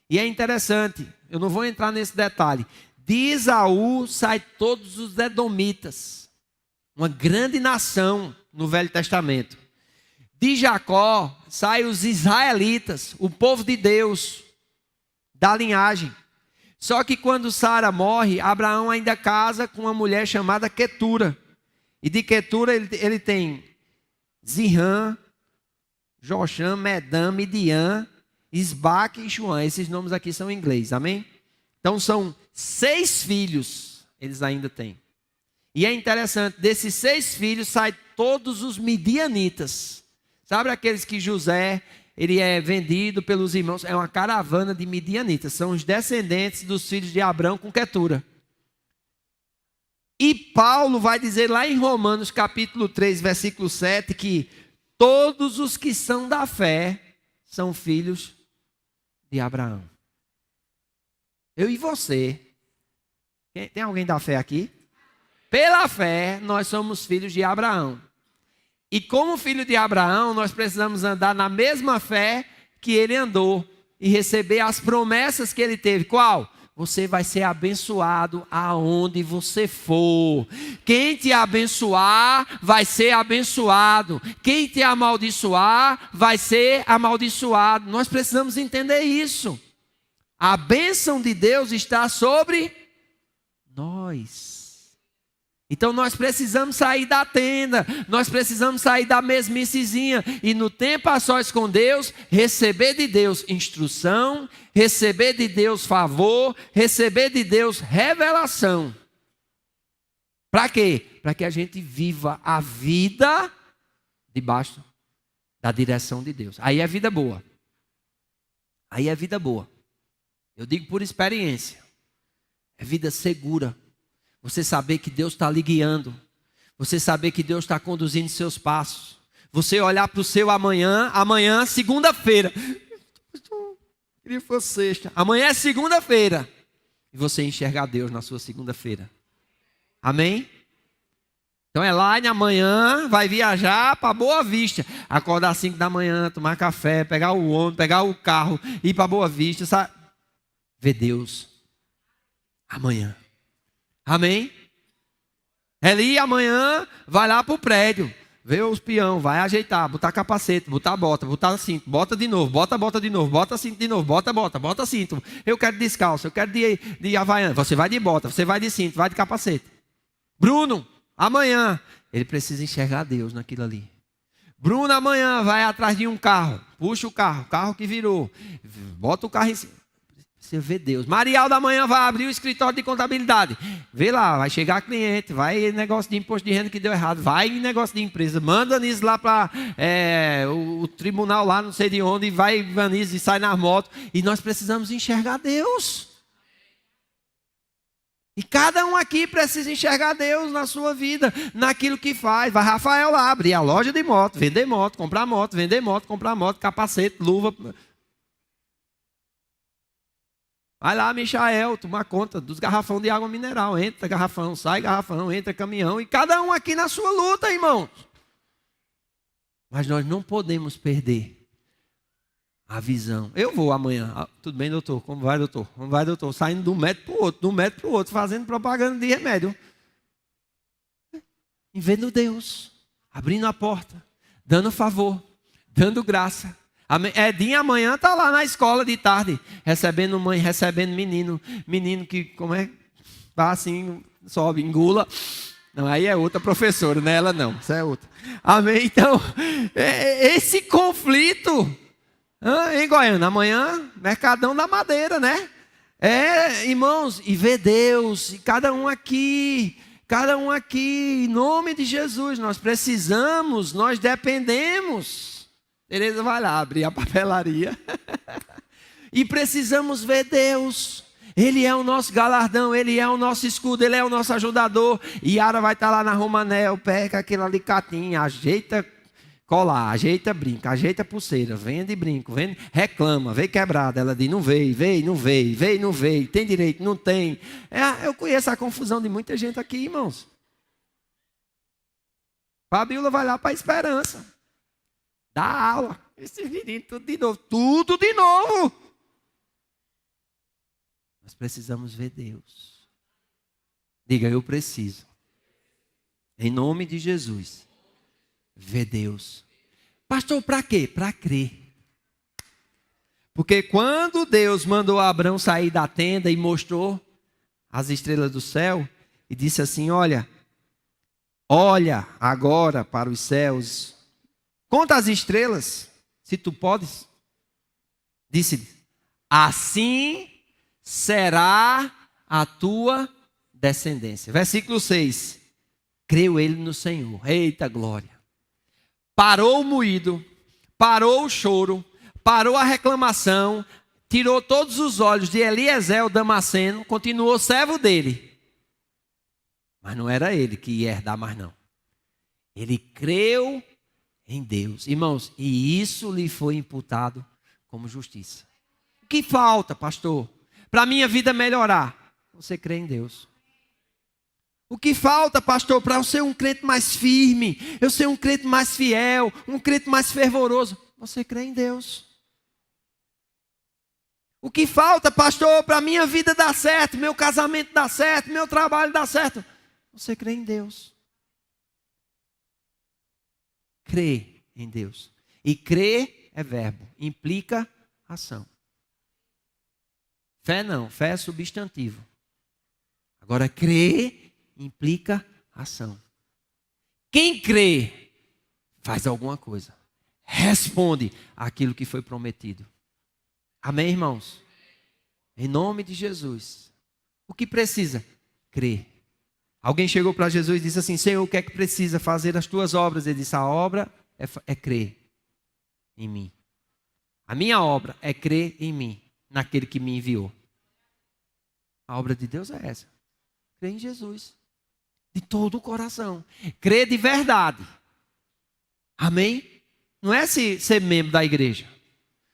E é interessante, eu não vou entrar nesse detalhe. De Esaú sai todos os edomitas, uma grande nação no Velho Testamento. De Jacó saem os israelitas, o povo de Deus, da linhagem. Só que quando Sara morre, Abraão ainda casa com uma mulher chamada Quetura. E de Quetura ele tem Zirã, Joxã, Medã, Midian, Isbaque e Xuã. Esses nomes aqui são em inglês, amém? Então são 6 filhos, eles ainda têm. E é interessante, desses 6 filhos saem todos os midianitas. Sabe aqueles que José, ele é vendido pelos irmãos? É uma caravana de midianitas. São os descendentes dos filhos de Abrão com Quetura. E Paulo vai dizer lá em Romanos capítulo 3, versículo 7, que todos os que são da fé são filhos de Abraão. Eu e você. Tem alguém da fé aqui? Pela fé, nós somos filhos de Abraão. E como filho de Abraão, nós precisamos andar na mesma fé que ele andou e receber as promessas que ele teve. Qual? Você vai ser abençoado aonde você for. Quem te abençoar, vai ser abençoado. Quem te amaldiçoar, vai ser amaldiçoado. Nós precisamos entender isso. A bênção de Deus está sobre nós. Então nós precisamos sair da tenda, nós precisamos sair da mesmicezinha e no tempo a sós com Deus, receber de Deus instrução, receber de Deus favor, receber de Deus revelação. Para quê? Para que a gente viva a vida debaixo da direção de Deus. Aí é vida boa. Aí é vida boa. Eu digo por experiência. É vida segura. Você saber que Deus está lhe guiando. Você saber que Deus está conduzindo seus passos. Você olhar para o seu amanhã. Amanhã, segunda-feira. Queria que fosse sexta. Amanhã é segunda-feira. E você enxergar Deus na sua segunda-feira. Amém? Então Elaine amanhã vai viajar para Boa Vista. Acordar às 5 da manhã, tomar café, pegar o ônibus, pegar o carro, ir para Boa Vista. Sabe? Ver Deus. Amanhã. Amém? Eli amanhã vai lá para o prédio, vê os peão, vai ajeitar, botar capacete, botar bota, botar cinto, bota de novo, bota bota de novo, bota cinto de novo, bota bota, bota cinto. Eu quero descalço, eu quero de havaiana. Você vai de bota, você vai de cinto, vai de capacete. Bruno, amanhã, ele precisa enxergar Deus naquilo ali. Bruno amanhã vai atrás de um carro, puxa o carro que virou, bota o carro em cima. Você vê Deus. Marialda amanhã vai abrir o escritório de contabilidade. Vê lá, vai chegar cliente, vai negócio de imposto de renda que deu errado, vai em negócio de empresa, manda Anísio lá para o tribunal lá, não sei de onde, e vai Anísio e sai na moto. E nós precisamos enxergar Deus. E cada um aqui precisa enxergar Deus na sua vida, naquilo que faz. Vai Rafael lá, abrir a loja de moto, vender moto, comprar moto, vender moto, comprar moto, capacete, luva. Vai lá, Michael, tomar conta dos garrafão de água mineral. Entra garrafão, sai garrafão, entra caminhão. E cada um aqui na sua luta, irmãos. Mas nós não podemos perder a visão. Eu vou amanhã. Ah, tudo bem, doutor? Como vai, doutor? Como vai, doutor? Saindo de um médico para o outro, fazendo propaganda de remédio. E vendo Deus, abrindo a porta, dando favor, dando graça. Edinho amanhã está lá na escola de tarde, recebendo mãe, recebendo menino que, como é, tá assim, sobe, engula. Não, aí é outra professora, não é ela não, isso é outra. Amém? Então, esse conflito, em Goiânia, amanhã, Mercadão da Madeira, né? Irmãos, e ver Deus, e cada um aqui, em nome de Jesus, nós precisamos, nós dependemos. Tereza vai lá abrir a papelaria. E precisamos ver Deus. Ele é o nosso galardão, Ele é o nosso escudo, Ele é o nosso ajudador. E Yara vai estar lá na Romanel, pega aquele alicatinho, ajeita colar, ajeita brinco, ajeita pulseira, vende brinco, vende, reclama, veio quebrada. Ela diz, não veio, não veio, tem direito, não tem. Eu conheço a confusão de muita gente aqui, irmãos. Fabiola vai lá para a esperança. Dá aula. Esses meninos, tudo de novo. Nós precisamos ver Deus. Diga, eu preciso. Em nome de Jesus. Ver Deus. Pastor, para quê? Para crer. Porque quando Deus mandou Abraão sair da tenda e mostrou as estrelas do céu, e disse assim, olha agora para os céus, conta as estrelas, se tu podes. Disse, assim será a tua descendência. Versículo 6. Creu ele no Senhor. Eita glória. Parou o moído, parou o choro, parou a reclamação, tirou todos os olhos de Eliezer, o Damasceno, continuou servo dele. Mas não era ele que ia herdar mais não. Ele creu em Deus. Irmãos, e isso lhe foi imputado como justiça. O que falta, pastor, para a minha vida melhorar? Você crê em Deus. O que falta, pastor, para eu ser um crente mais firme, eu ser um crente mais fiel, um crente mais fervoroso? Você crê em Deus. O que falta, pastor, para a minha vida dar certo, meu casamento dar certo, meu trabalho dar certo? Você crê em Deus. Crê em Deus. E crer é verbo, implica ação. Fé não, fé é substantivo. Agora, crer implica ação. Quem crê, faz alguma coisa. Responde àquilo que foi prometido. Amém, irmãos? Em nome de Jesus. O que precisa? Crer. Alguém chegou para Jesus e disse assim, Senhor, o que é que precisa fazer as tuas obras? Ele disse, a obra é crer em mim. A minha obra é crer em mim, naquele que me enviou. A obra de Deus é essa. Crer em Jesus. De todo o coração. Crer de verdade. Amém? Não é ser membro da igreja.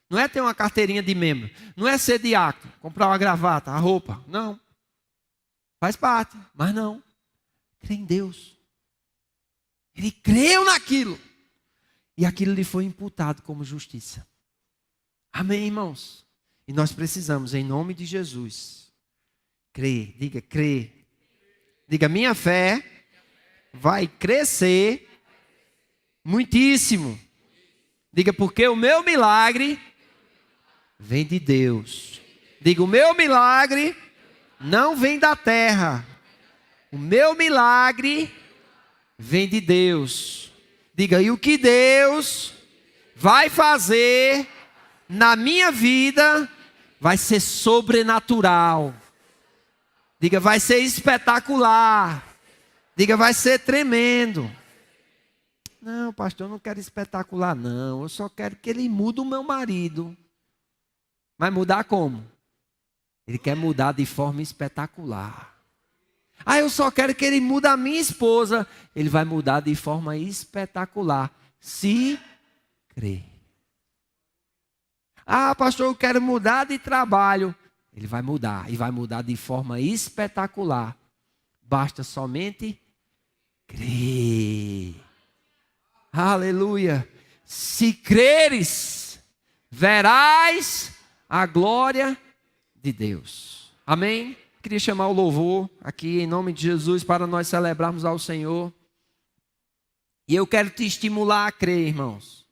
Não é ter uma carteirinha de membro. Não é ser diácono, comprar uma gravata, a roupa. Não. Faz parte, mas não. Crê em Deus. Ele creu naquilo. E aquilo lhe foi imputado como justiça. Amém, irmãos? E nós precisamos, em nome de Jesus, crer. Diga, crer. Diga, minha fé vai crescer muitíssimo. Diga, porque o meu milagre vem de Deus. Diga, o meu milagre não vem da terra. O meu milagre vem de Deus. Diga, e o que Deus vai fazer na minha vida vai ser sobrenatural. Diga, vai ser espetacular. Diga, vai ser tremendo. Não, pastor, eu não quero espetacular, não. Eu só quero que ele mude o meu marido. Mas mudar como? Ele quer mudar de forma espetacular. Ah, eu só quero que ele mude a minha esposa. Ele vai mudar de forma espetacular. Se crer. Ah, pastor, eu quero mudar de trabalho. Ele vai mudar, e vai mudar de forma espetacular. Basta somente crer. Aleluia. Se creres, verás a glória de Deus. Amém? Queria chamar o louvor aqui em nome de Jesus para nós celebrarmos ao Senhor. E eu quero te estimular a crer, irmãos.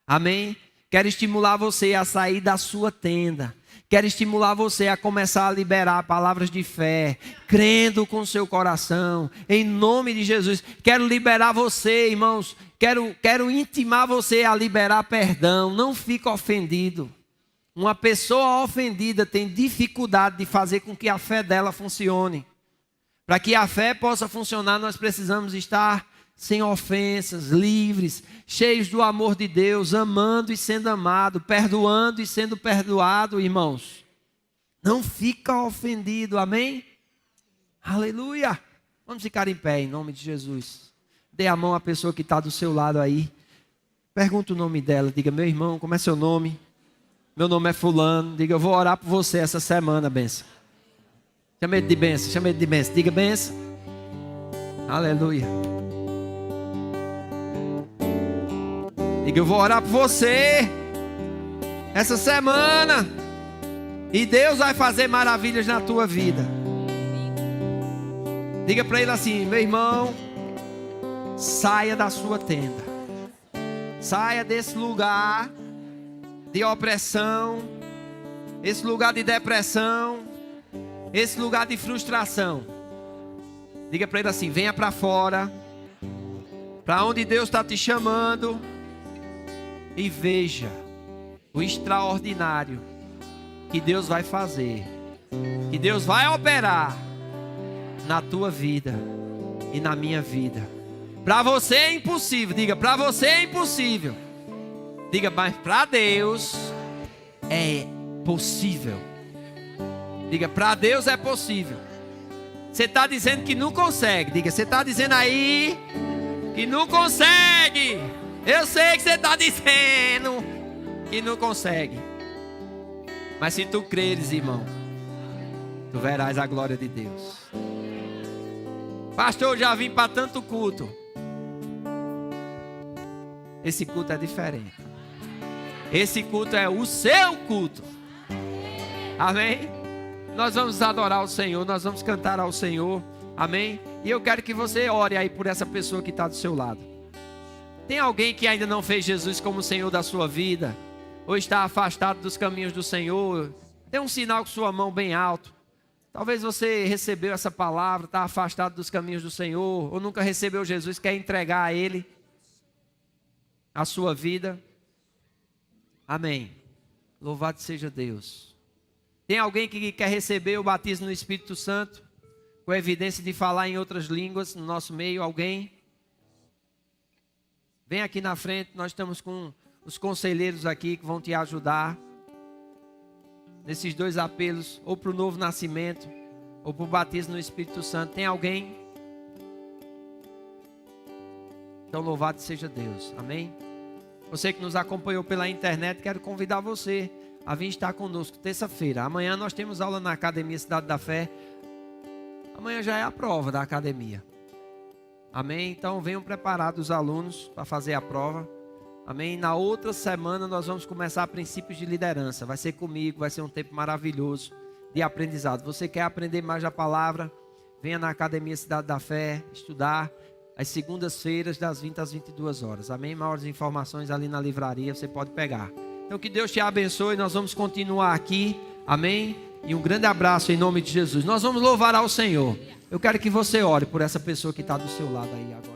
Amém? Quero estimular você a sair da sua tenda. Quero estimular você a começar a liberar palavras de fé, crendo com o seu coração, em nome de Jesus. Quero liberar você, irmãos, quero intimar você a liberar perdão. Não fique ofendido. Uma pessoa ofendida tem dificuldade de fazer com que a fé dela funcione. Para que a fé possa funcionar, nós precisamos estar sem ofensas, livres, cheios do amor de Deus, amando e sendo amado, perdoando e sendo perdoado, irmãos. Não fica ofendido, amém? Aleluia! Vamos ficar em pé em nome de Jesus. Dê a mão à pessoa que está do seu lado aí. Pergunta o nome dela. Diga, meu irmão, como é seu nome? Meu nome é fulano. Diga, eu vou orar por você essa semana, benção. Chama ele de benção, chama ele de benção. Diga, benção. Aleluia. Diga, eu vou orar por você essa semana. E Deus vai fazer maravilhas na tua vida. Diga para ele assim, meu irmão, saia da sua tenda. Saia desse lugar de opressão, esse lugar de depressão, esse lugar de frustração. Diga para ele assim, venha para fora, para onde Deus está te chamando, e veja o extraordinário que Deus vai fazer, que Deus vai operar na tua vida e na minha vida. Para você é impossível. Diga, para você é impossível. Diga, mas para Deus é possível. Diga, para Deus é possível. Você está dizendo que não consegue. Diga, você está dizendo aí que não consegue. Eu sei que você está dizendo que não consegue. Mas se tu creres, irmão, tu verás a glória de Deus. Pastor, eu já vim para tanto culto. Esse culto é diferente. Esse culto é o seu culto. Amém? Nós vamos adorar o Senhor, nós vamos cantar ao Senhor. Amém? E eu quero que você ore aí por essa pessoa que está do seu lado. Tem alguém que ainda não fez Jesus como Senhor da sua vida? Ou está afastado dos caminhos do Senhor? Dê um sinal com sua mão bem alto. Talvez você recebeu essa palavra, está afastado dos caminhos do Senhor, ou nunca recebeu Jesus, quer entregar a Ele a sua vida. Amém. Louvado seja Deus. Tem alguém que quer receber o batismo no Espírito Santo, com evidência de falar em outras línguas no nosso meio? Alguém? Vem aqui na frente, nós estamos com os conselheiros aqui que vão te ajudar nesses dois apelos, ou para o novo nascimento, ou para o batismo no Espírito Santo. Tem alguém? Então louvado seja Deus, amém? Você que nos acompanhou pela internet, quero convidar você a vir estar conosco terça-feira. Amanhã nós temos aula na Academia Cidade da Fé. Amanhã já é a prova da academia, amém? Então venham preparados os alunos para fazer a prova, amém? Na outra semana nós vamos começar princípios de liderança. Vai ser comigo, vai ser um tempo maravilhoso de aprendizado. Você quer aprender mais da palavra? Venha na Academia Cidade da Fé estudar. Às segundas-feiras, das 20 às 22 horas. Amém? Maiores informações ali na livraria, você pode pegar. Então que Deus te abençoe, nós vamos continuar aqui. Amém? E um grande abraço em nome de Jesus. Nós vamos louvar ao Senhor. Eu quero que você ore por essa pessoa que está do seu lado aí agora.